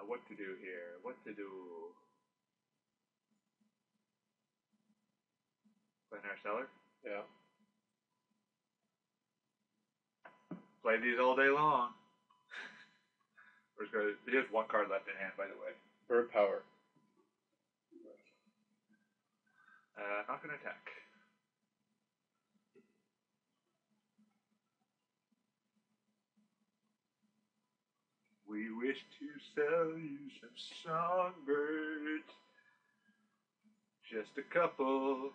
What to do here? What to do? Play our cellar? Yeah. Play these all day long. He has one card left in hand, by the way. Bird Power. Not gonna attack. We wish to sell you some songbirds. Just a couple.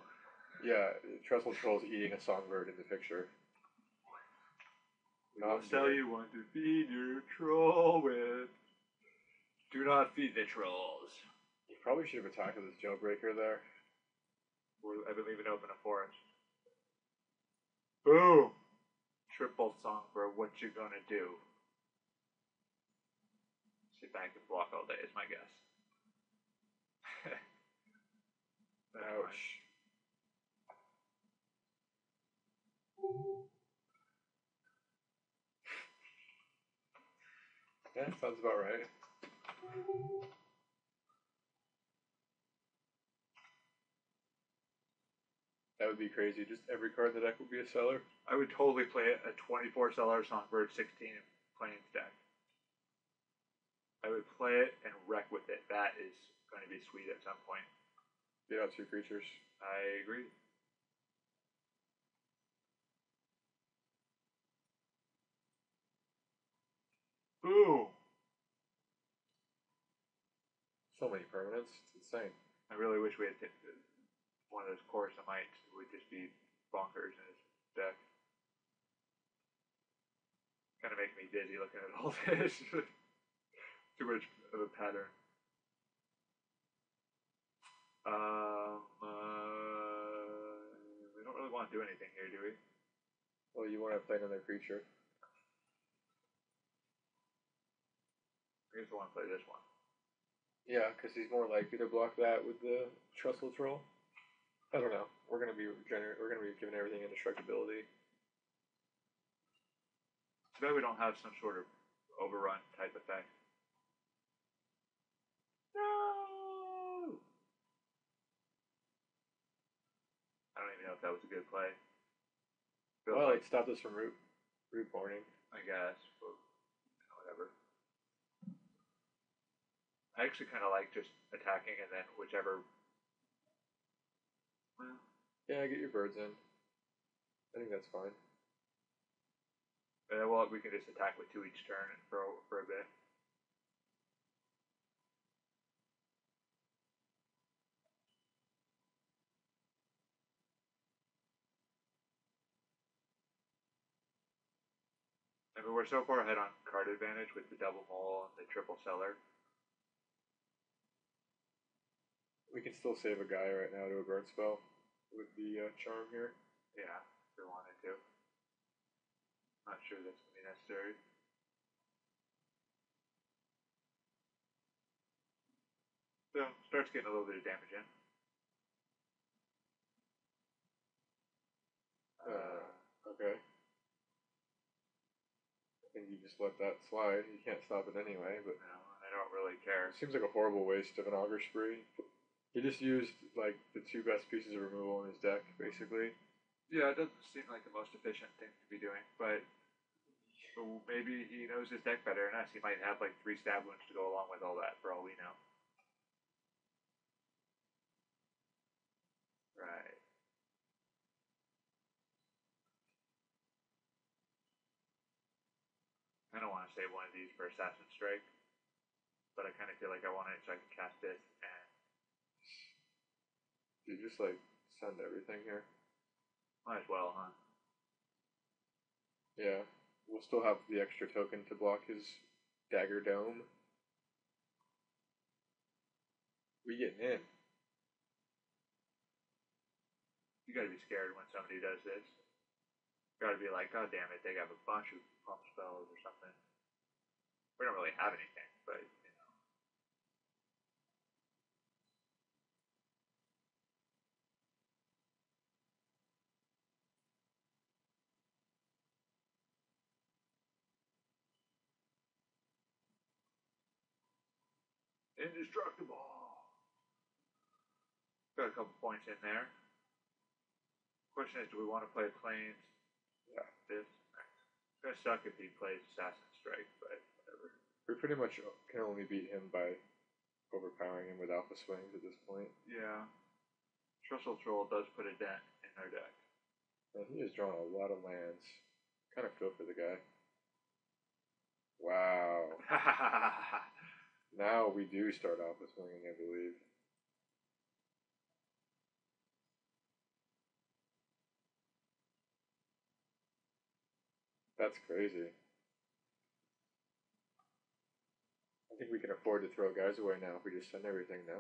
Yeah, Trestle Troll's eating a songbird in the picture. I'll sell you one to feed your troll with. Do not feed the trolls. You probably should have attacked with this Jailbreaker there. I've been leaving open a forest. Boom! Triple songbird, what you gonna do? Sit back and block all day is my guess. Ouch. Yeah, sounds about right. That would be crazy. Just every card in the deck would be a seller. I would totally play a 24 seller Songbird 16 Plains deck. I would play it and wreck with it. That is going to be sweet at some point. Get out 2 creatures. I agree. Boom! So many permanents. It's insane. I really wish we had one of those Chorus of Might would just be bonkers in his deck. Kind of makes me dizzy looking at all this. Too much of a pattern. We don't really want to do anything here, do we? Well, you want to play another creature. I guess I want to play this one. Yeah, because he's more likely to block that with the Trestle Troll. I don't know. We're gonna be giving everything indestructibility. Too bad we don't have some sort of overrun type effect. No! I don't even know if that was a good play. Well, it stopped us from root boarding. I guess, but whatever. I actually kind of like just attacking and then whichever. Well, yeah, get your birds in. I think that's fine. Well, we can just attack with 2 each turn for a bit. I mean, we're so far ahead on card advantage with the double mole and the triple seller. We can still save a guy right now to a burn spell with the charm here. Yeah, if we wanted to. Not sure that's going to be necessary. So, starts getting a little bit of damage in. Okay. I think you just let that slide. You can't stop it anyway, but no, I don't really care. It seems like a horrible waste of an Augur Spree. He just used like the 2 best pieces of removal in his deck, basically. Yeah, it doesn't seem like the most efficient thing to be doing, but maybe he knows his deck better than us. He might have like 3 stab wounds to go along with all that, for all we know. Right. I don't want to save one of these for Assassin Strike, but I kind of feel like I want it so I can cast this and. You just like send everything here. Might as well, huh? Yeah. We'll still have the extra token to block his Dagger Dome. We getting in. You gotta be scared when somebody does this. You gotta be like, God damn it, they have a bunch of pump spells or something. We don't really have anything, but you know. Indestructible. Got a couple points in there. Question is, do we want to play planes? Yeah. This. It's gonna suck if he plays Assassin Strike, but whatever. We pretty much can only beat him by overpowering him with alpha swings at this point. Yeah. Trestle Troll does put a dent in their deck. And he has drawn a lot of lands. Kind of feel for the guy. Wow. Now we do start alpha swinging, I believe. That's crazy. I think we can afford to throw guys away now if we just send everything now.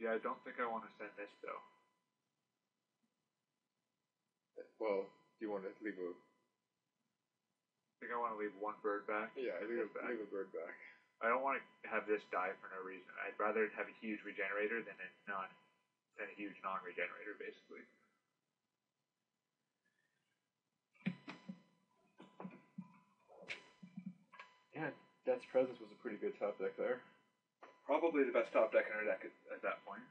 Yeah, I don't think I want to send this though. Well, do you want to leave a... I think I want to leave one bird back. Yeah, leave a bird back. I don't want to have this die for no reason. I'd rather have a huge regenerator than a huge non-regenerator, basically. Yeah, Death's Presence was a pretty good top deck there. Probably the best top deck in our deck at that point.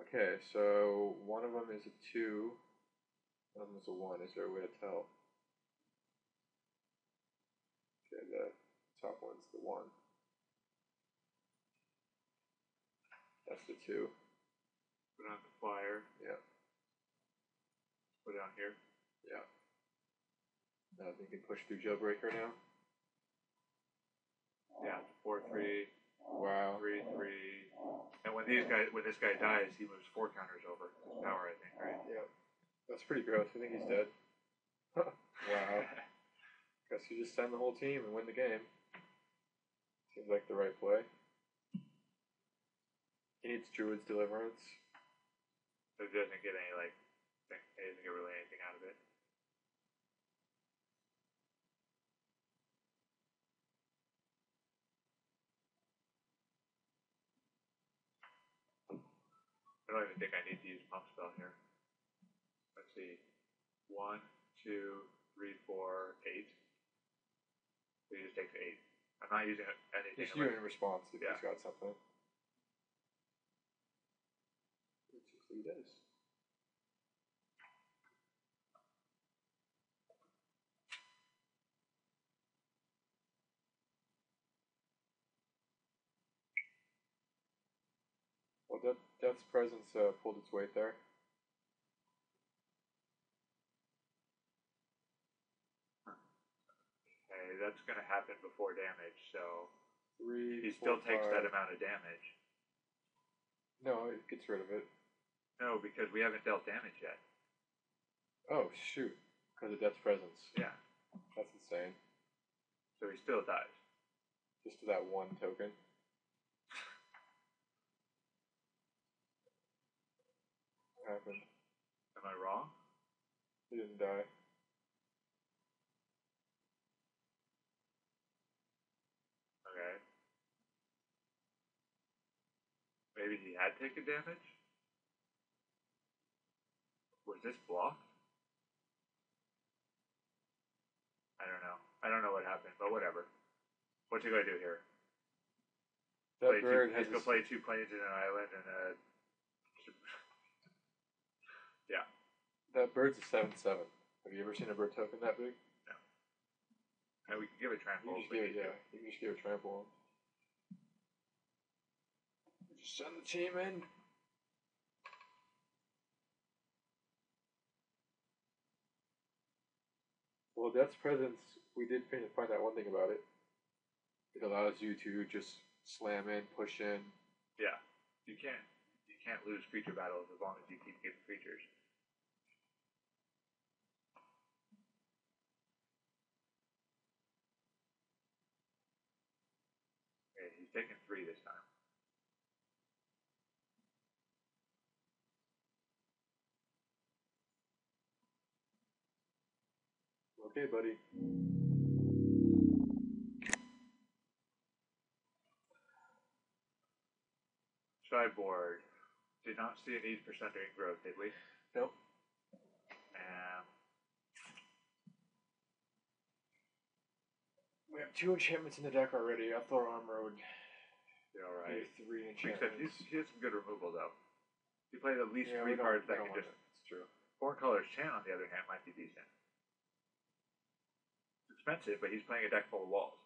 Okay, so one of them is a 2, one of them is a 1. Is there a way to tell? Okay, the top one's the 1. That's the 2. Put it on the flyer. Yeah. Put it on here. Yeah. Now we can push through Jailbreaker now. Yeah, 4/3. Wow. 3/3. And when this guy dies, he moves 4 counters over his power, I think, right? Yeah. That's pretty gross. I think he's dead. Wow. Guess you just send the whole team and win the game. Seems like the right play. He needs Druid's Deliverance. So he doesn't get any, like, he doesn't get really anything out of it. I don't even think I need to use pump spell here. Let's see. 1, 2, 3, 4, 8. So he just takes 8. I'm not using anything. Just you in response if he's got something. Which he does. Well, Death's Presence pulled its weight there. Okay, that's going to happen before damage, so 3, he 4, still takes 5. that amount of damage. No, it gets rid of it. No, because we haven't dealt damage yet. Oh, shoot. Because of Death's Presence. Yeah. That's insane. So he still dies. Just to that one token. What happened? Am I wrong? He didn't die. Okay. Maybe he had taken damage? Was this blocked? I don't know. I don't know what happened, but whatever. What's he going to do here? That bird he's has going to play 2 planes in an island and a... Yeah. That bird's a 7/7. Have you ever seen a bird token that big? No. And we can give it trample. You can just give it trample. Just send the team in. Well, Death's Presence, we did find out one thing about it. It allows you to just slam in, push in. Yeah. You can't lose creature battles as long as you keep giving creatures. Okay, he's taking 3 this time. Okay, buddy. Sideboard. Did not see a need for Sundering Growth, did we? Nope. We have 2 enchantments in the deck already. Thor Armor would be alright. 3 Except enchantments. he has some good removal, though. He played at least 3 we cards that don't can want just... it. It's true. 4 colors Chan, on the other hand, might be decent. It's expensive, but he's playing a deck full of walls.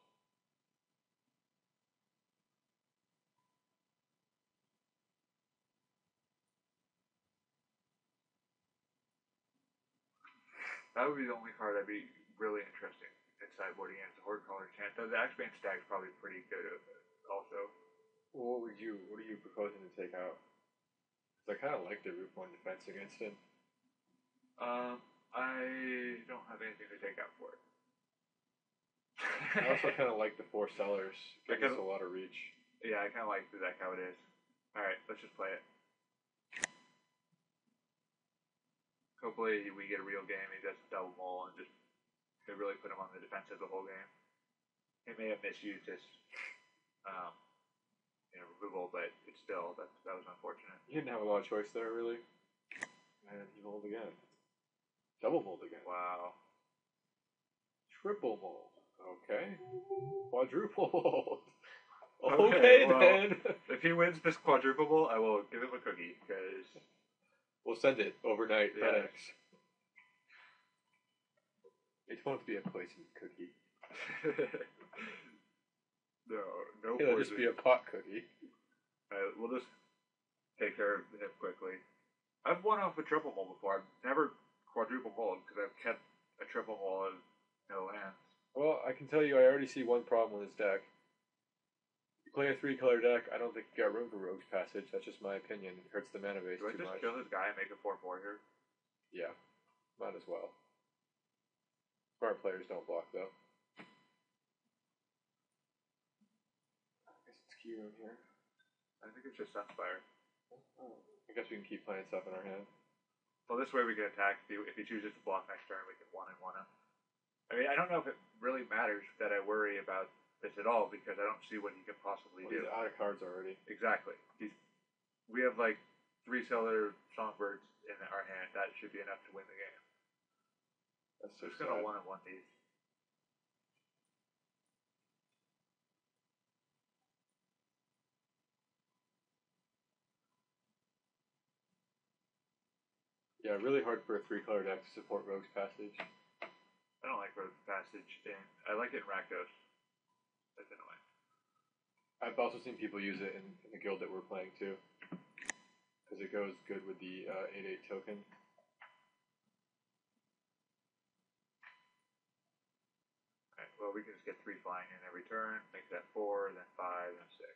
That would be the only card I'd be really interesting in sideboarding against the Horde Caller Chant. The Axebane Stag's probably pretty good also. Well, what are you proposing to take out? Because I kind of like the Root 1 defense against him. I don't have anything to take out for it. I also kind of like the 4 sellers. Gives us a lot of reach. Yeah, I kind of like the deck how it is. Alright, let's just play it. Hopefully we get a real game. He does double mole and just they really put him on the defensive the whole game. He may have misused his removal, but it's still that was unfortunate. You didn't have a lot of choice there, really. And he mold again. Double mold again. Wow. Triple mold. Okay. Quadruple mold. Okay, well, then. If he wins this quadruple mold, I will give him a cookie because we'll send it overnight. Yeah. FedEx. It won't be a poisoned cookie. no. It'll just be a pot cookie. We'll just take care of him quickly. I've won off a triple mole before. I've never quadruple mold because I've kept a triple mole of no lands. Well, I can tell you, I already see one problem with this deck. You play a 3-color deck, I don't think you got room for Rogue's Passage. That's just my opinion. It hurts the mana base too much. Do I just kill this guy and make a 4/4 here? Yeah, might as well. Smart players don't block, though. I guess it's key room here. I think it's just Sunspire. Oh. I guess we can keep playing stuff in our hand. Well, this way we can attack. If he chooses to block next turn, we can 1-1 him. I mean, I don't know if it really matters that I worry about this at all because I don't see what he can possibly do. He's out of cards already. Exactly. We have like 3 Cellar Songbirds in our hand. That should be enough to win the game. That's so just gonna 1-1 these. Yeah, really hard for a 3-color deck to support Rogue's Passage. I don't like Rogue's Passage, and I like it in Rakdos. That's annoying. I've also seen people use it in the guild that we're playing too, because it goes good with the 8/8 token. Alright, well we can just get 3 flying in every turn, make that 4, then 5, then 6.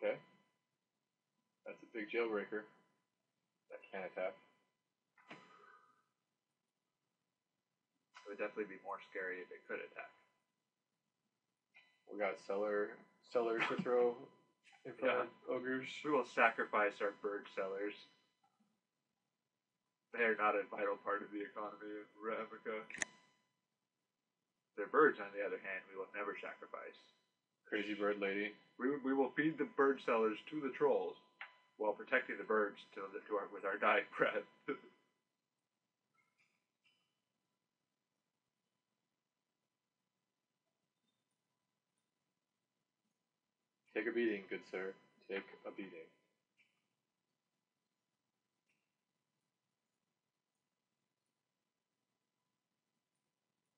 Okay. That's a big jailbreaker. That can attack. It would definitely be more scary if it could attack. We got sellers to throw in front of ogres. We will sacrifice our bird sellers. They are not a vital part of the economy of Ravnica. Their birds, on the other hand, we will never sacrifice. Crazy bird lady. We will feed the bird sellers to the trolls while protecting the birds with our dying breath. Take a beating, good sir. Take a beating.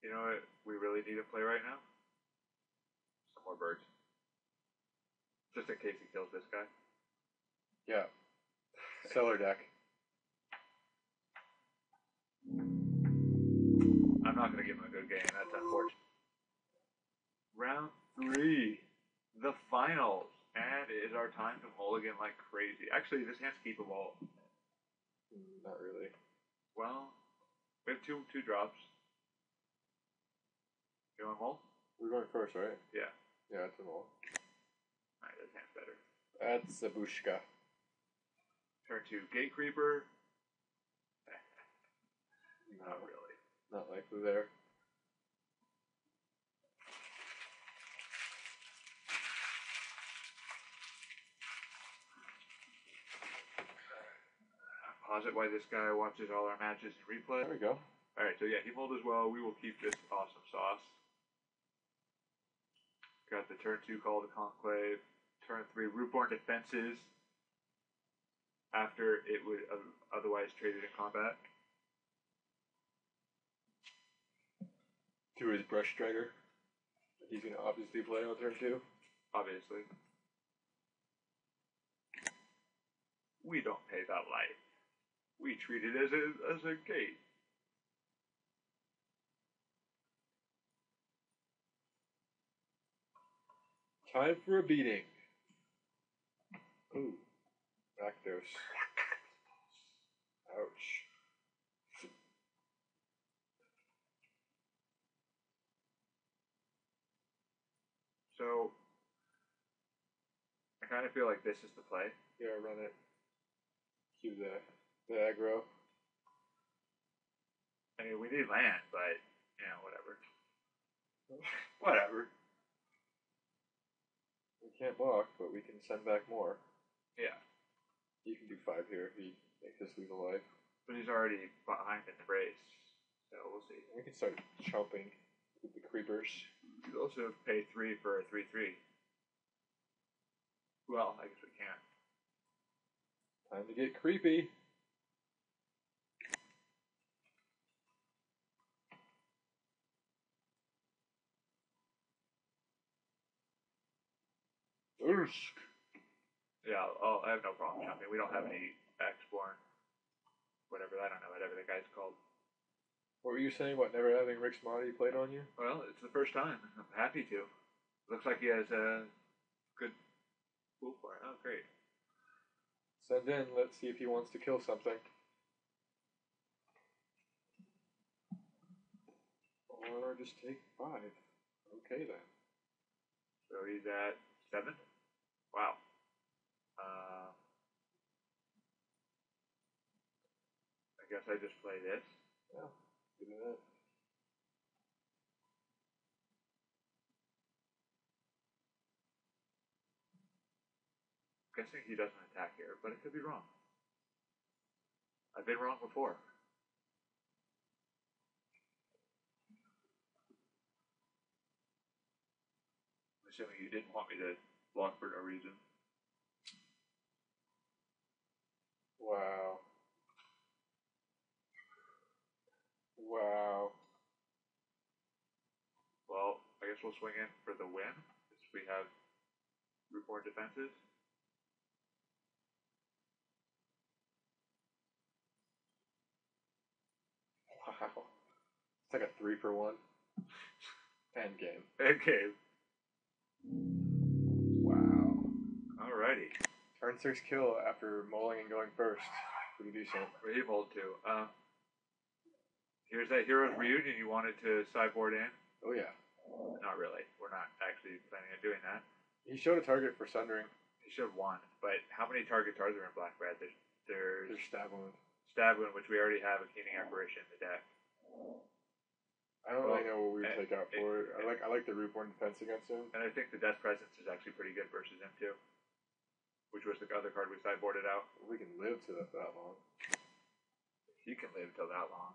You know what we really need to play right now? Some more birds. Just in case he kills this guy. Yeah. Seller deck. I'm not going to give him a good game. That's unfortunate. Round 3. The finals. And it is our time to mulligan like crazy. Actually, this hand's keepable. Not really. Well, we have two drops. You want mull? We're going first, right? Yeah. Yeah, it's a mull. Alright, that hand's better. That's Zabushka. Turn 2, Gate Creeper. Not really. Not likely there. Posit why this guy watches all our matches in replay. There we go. Alright, so yeah, he mulled as well. We will keep this awesome sauce. Got the turn 2 Call to Conclave. Turn 3 Rootborn Defenses. After it would otherwise traded in combat. To his Brush Strider. He's going to obviously play on turn 2. Obviously. We don't pay that life. We treat it as a gate. Time for a beating. Ooh. Rakdos. Ouch. So, I kind of feel like this is the play. Yeah, run it. Cue the aggro. I mean, we need land, but, you know, whatever. Whatever. We can't block, but we can send back more. Yeah. You can do 5 here if he makes us lose a life. But he's already behind in the race, so we'll see. We can start chomping with the creepers. We could also pay 3 for a 3/3. Well, I guess we can't. Time to get creepy. Ursk. Yeah, I have no problem jumping. We don't have any X-Born. Whatever, I don't know whatever the guy's called. What were you saying about never having Rick's Monty played on you? Well, it's the first time. I'm happy to. Looks like he has a good pool for it. Oh, great. Send in, let's see if he wants to kill something. Or just take 5. Okay then. So he's at 7? Wow. I guess I just play this. Yeah, do that. Guessing he doesn't attack here, but it could be wrong. I've been wrong before. I'm assuming you didn't want me to block for no reason. Wow. Wow. Well, I guess we'll swing in for the win, since we have Rootborn Defenses. Wow. It's like a 3 for 1. End game. Okay. Wow. Alrighty. Turn 6 kill after mulling and going first. Pretty decent. He mulled too. Here's that Heroes Reunion you wanted to sideboard in. Oh yeah. Not really. We're not actually planning on doing that. He showed a target for Sundering. He showed 1, but how many targets are there in Black Red? There's Stab Wound. Stab Wound, which we already have a Keening Apparition in the deck. I don't really know what we would take out for it. I like the Rootborn Defense against him. And I think the Death Presence is actually pretty good versus him too. Which was the other card we sideboarded out. We can live to that long. He can live till that long.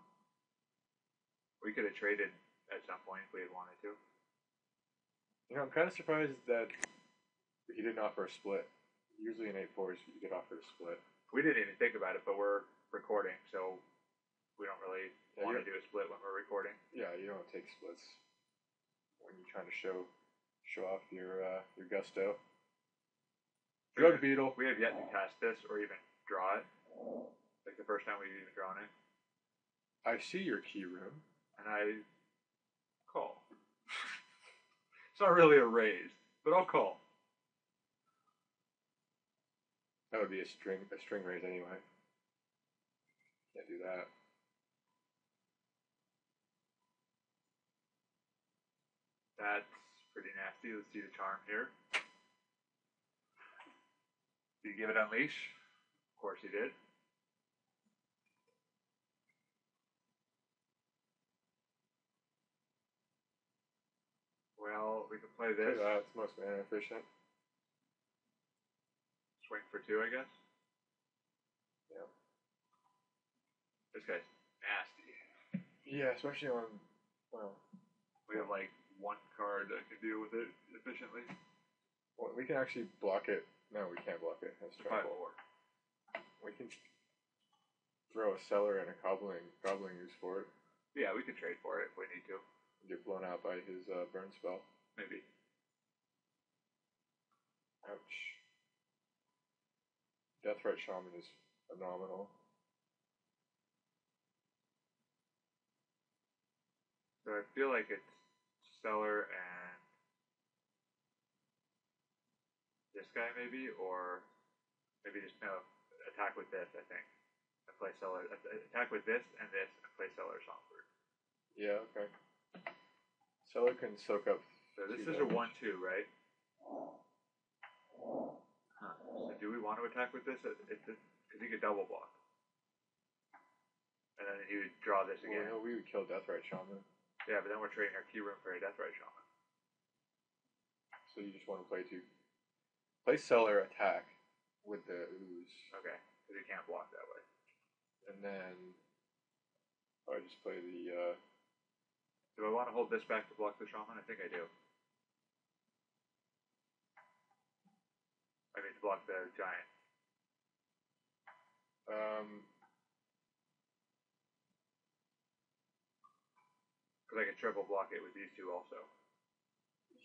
We could have traded at some point if we had wanted to. You know, I'm kind of surprised that he didn't offer a split. Usually in 8-4s, you get offered a split. We didn't even think about it, but we're recording, so we don't really want to do a split when we're recording. Yeah, you don't take splits when you're trying to show off your gusto. Drug Beetle. We have yet to cast this or even draw it. Like the first time we've even drawn it. I see your key room. And I call. It's not really a raise, but I'll call. That would be a string raise anyway. Can't do that. That's pretty nasty. Let's see the charm here. Did you give it Unleash? Of course he did. Well, we can play this. It's most mana efficient. Swing for 2, I guess. Yeah. This guy's nasty. Yeah, especially on, well... We have like 1 card that can deal with it efficiently. Well, we can actually block it. No, we can't block it. That's trouble. 5/4. We can throw a Cellar and a Gobbling use for it. Yeah, we can trade for it if we need to. Get blown out by his burn spell. Maybe. Ouch. Deathright Shaman is phenomenal. So I feel like it's Stellar and this guy maybe, or maybe just no, attack with this, I think. And play Stellar. Attack with this, and play Stellar Songbird. Yeah, okay. Cellar can soak up. So this is a 1/2, right? Huh. So do we want to attack with this? Because he could double block. And then he would draw this again. Well, no, we would kill Deathright Shaman. Yeah, but then we're trading our key room for a Deathright Shaman. So you just want to play Cellar attack with the ooze. Okay, because he can't block that way. And then I just play the. Do I want to hold this back to block the Shaman? I think I do. I mean, to block the Giant. Because I can triple block it with these 2 also.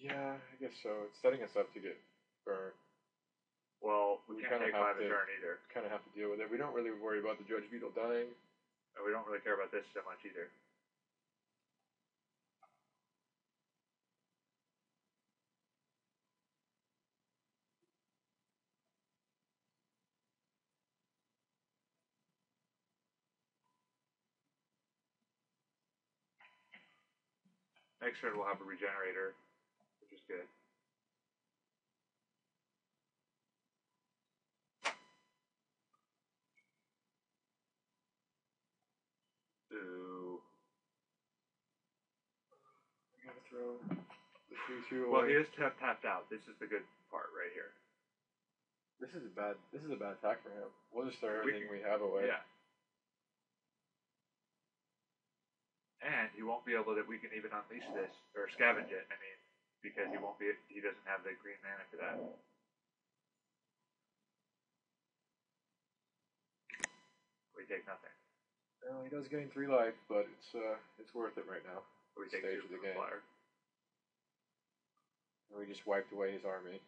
Yeah, I guess so. It's setting us up to get burnt. Well, we can't take 5 a turn either. Kind of have to deal with it. We don't really worry about the Judge Beetle dying. And we don't really care about this so much either. Next turn we'll have a Regenerator, which is good. Ooh. I'm gonna throw the 3/2 away. Well, he is tapped out. This is the good part right here. This is a bad attack for him. We'll just throw everything we have away. Yeah. And he won't be able to. We can even unleash this or scavenge it. I mean, because he doesn't have the green mana for that. We take nothing. Well, he does gain 3 life, but it's worth it right now. We take 2 from the flyer. And we just wiped away his army.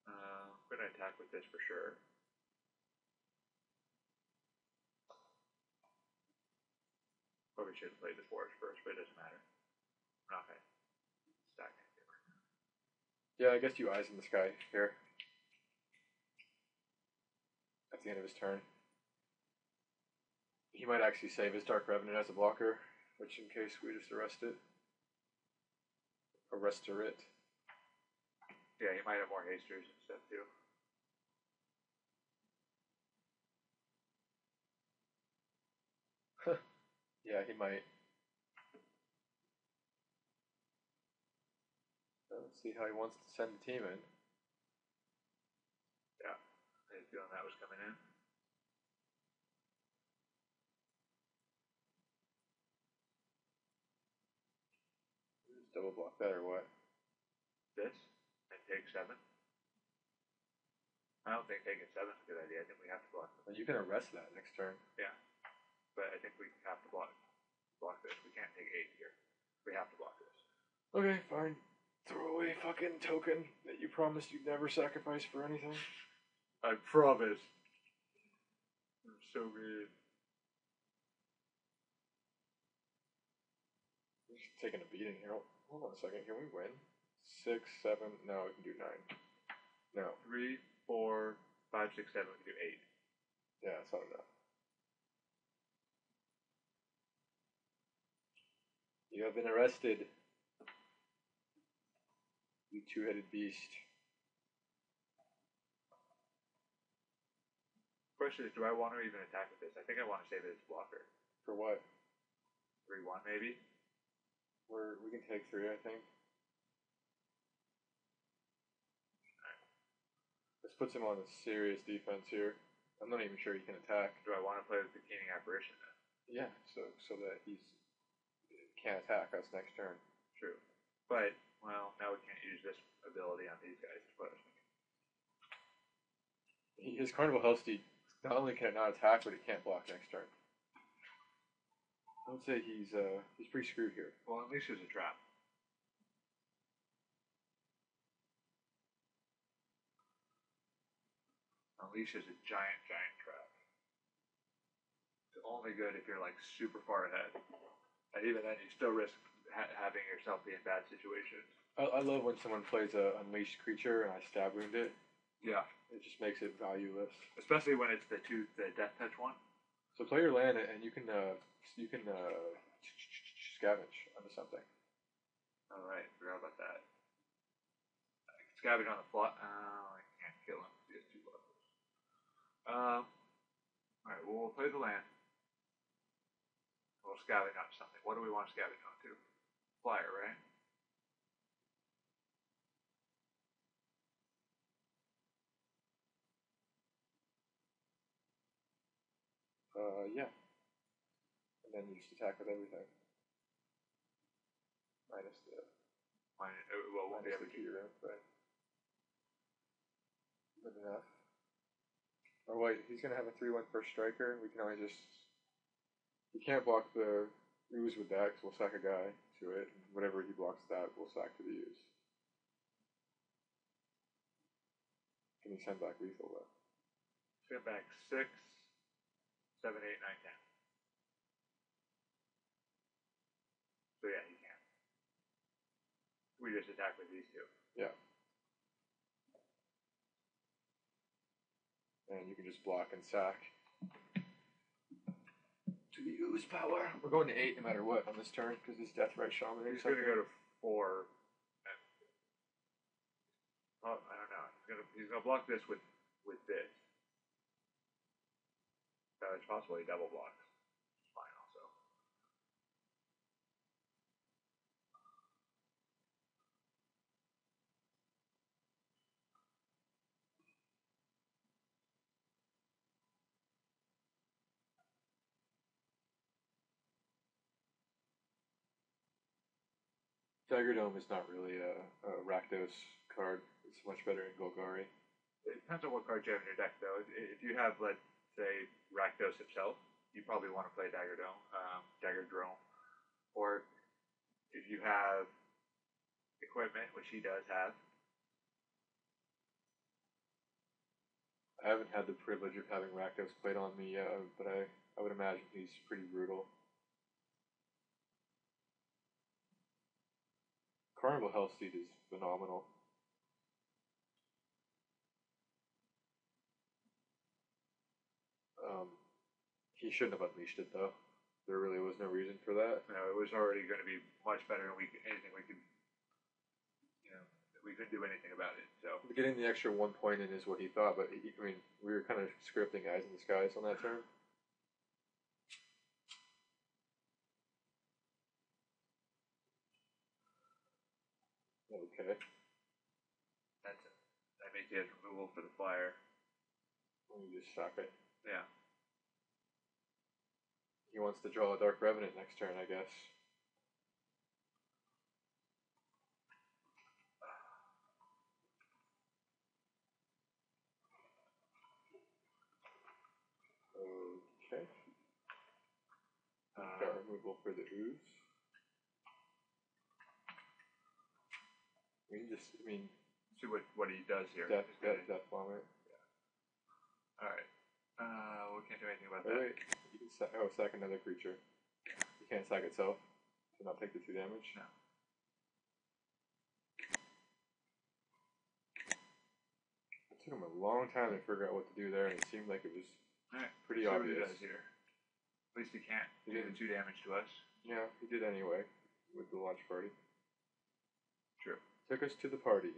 I'm gonna attack with this for sure. Probably should have played the forest first, but it doesn't matter. Okay. Stack it. Yeah, I guess you Eyes in the Sky here. At the end of his turn. He might actually save his Dark Revenant as a blocker, which in case we just arrest it. Arrestor it. Yeah, he might have more hasters and stuff too. Yeah, he might. Let's see how he wants to send the team in. Yeah, I had a feeling that was coming in. Just double block that or what? This and take 7. I don't think taking 7 is a good idea. I think we have to block this. And you can arrest that next turn. Yeah, but I think we have to block this. We can't take 8 here. We have to block this. Okay, fine. Throw away fucking token that you promised you'd never sacrifice for anything. I promise. I'm so mean. We're just taking a beating here. Hold on a second. Can we win? 6, 7. No, we can do 9. No. 3, 4, 5, 6, 7. We can do 8. Yeah, that's not enough. You have been arrested. You two-headed beast. Question is, do I want to even attack with this? I think I want to save it as blocker. For what? 3-1 maybe? We can take 3, I think. This puts him on a serious defense here. I'm not even sure he can attack. Do I want to play with the Keening Apparition then? Yeah, so that he can't attack us next turn. True. But, well, now we can't use this ability on these guys, is what I was thinking. His Carnival Hellsteed not only can it not attack, but it can't block next turn. I would say he's pretty screwed here. Well, at least there's a trap. Unleash is a giant trap. It's only good if you're like super far ahead, and even then you still risk having yourself be in bad situations. I love when someone plays a unleashed creature and I stab wound it. Yeah, it just makes it valueless. Especially when it's the death touch one. So play your land and you can scavenge onto something. All right, forgot about that. I can scavenge on the plot. I can't kill him. He has 2 levels. Alright, well, we'll play the land. We'll scavenge on something. What do we want to scavenge onto? Flyer, right? Yeah. And then you just attack with everything. Minus the... Well, won't be able to keep your room, but... Good enough. Oh wait, he's gonna have a 3/1 first striker. We can always just... He can't block the ooze with that, because we'll sack a guy to it. And whatever he blocks that, we'll sack to the ooze. Can he send back lethal though? Send back 6, 7, 8, 9, 10. So yeah, he can. We just attack with these 2. Yeah. And you can just block and sack. To the ooze power. We're going to 8 no matter what on this turn, because this Deathrite Shaman is He's going to go to 4. Oh, I don't know. He's gonna block this with this. So it's possible he double blocks. It's fine also. Dagger Dome is not really a Rakdos card. It's much better in Golgari. It depends on what card you have in your deck, though. If you have, let's say, Rakdos himself, you probably want to play Dagger Dome, Dagger Drone. Or if you have equipment, which he does have. I haven't had the privilege of having Rakdos played on me yet, but I would imagine he's pretty brutal. Carnival Hellsteed is phenomenal. He shouldn't have unleashed it though. There really was no reason for that. No, it was already going to be much better, and anything we could, we couldn't do anything about it. So getting the extra 1 point in is what he thought, but I mean, we were kind of scripting Eyes in the Skies on that turn. Okay. That makes the edge removal for the flyer. Let me just sack it. Yeah. He wants to draw a Dark Revenant next turn, I guess. Okay. Got removal for the ooze. See what he does here. Death Vomit. Yeah. Alright. We can't do anything about that. Wait. You can sack another creature. You can't sack itself to not take the 2 damage. No. It took him a long time to figure out what to do there, and it seemed like it was pretty obvious. What he does here. At least he can't do the 2 damage to us. Yeah, he did anyway with the launch party. True. Took us to the party.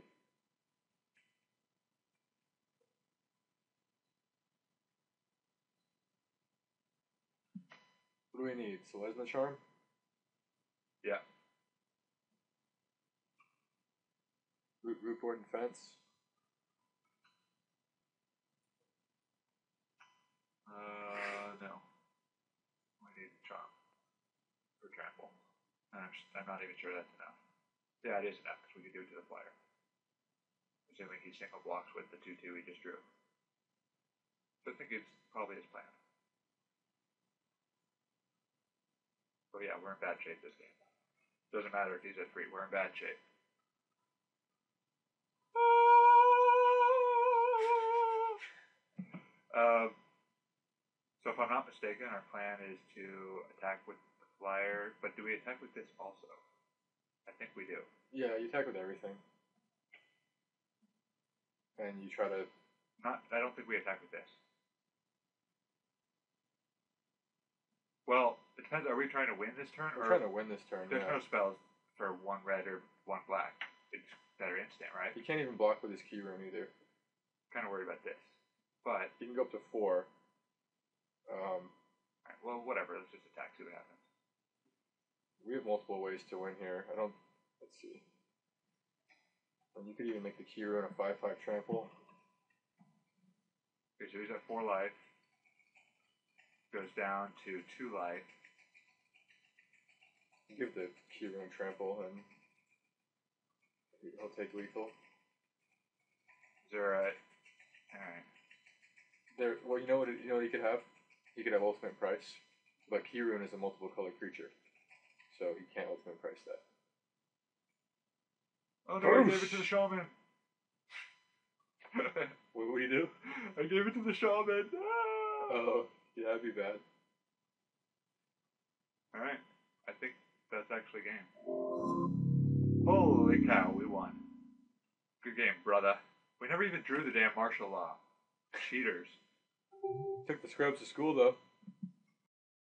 What do we need? Selesnya Charm? Yeah. Root Board and Fence? No. We need charm or trample. I'm not even sure that's enough. Yeah, it is enough because we could do it to the flyer. Assuming he single blocks with the 2/2 he just drew. So I think it's probably his plan. But yeah, we're in bad shape this game. Doesn't matter if he's at 3, we're in bad shape. So if I'm not mistaken, our plan is to attack with the flyer, but do we attack with this also? I think we do. Yeah, you attack with everything. And you try to... I don't think we attack with this. Well, it depends. Are we trying to win this turn? We're trying to win this turn, There's no spells for 1 red or 1 black. It's better instant, right? You can't even block with his key rune either. Kind of worried about this. But... You can go up to 4. Right, well, whatever. Let's just attack, see what happens. We have multiple ways to win here. Let's see. And you could even make the key rune a 5/5 trample. Okay, so he's at 4 life. Goes down to 2 life. Give the key rune trample and he'll take lethal. Is there a... Alright. Well, you know what he could have? He could have ultimate price, but key rune is a multiple color creature, so he can't ultimate price that. Oh no, I gave it to the shaman! What would he do? I gave it to the shaman! Ah! Oh, yeah, that'd be bad. Alright, I think that's actually game. Holy cow, we won. Good game, brother. We never even drew the damn martial law. Cheaters. Took the scrubs to school, though.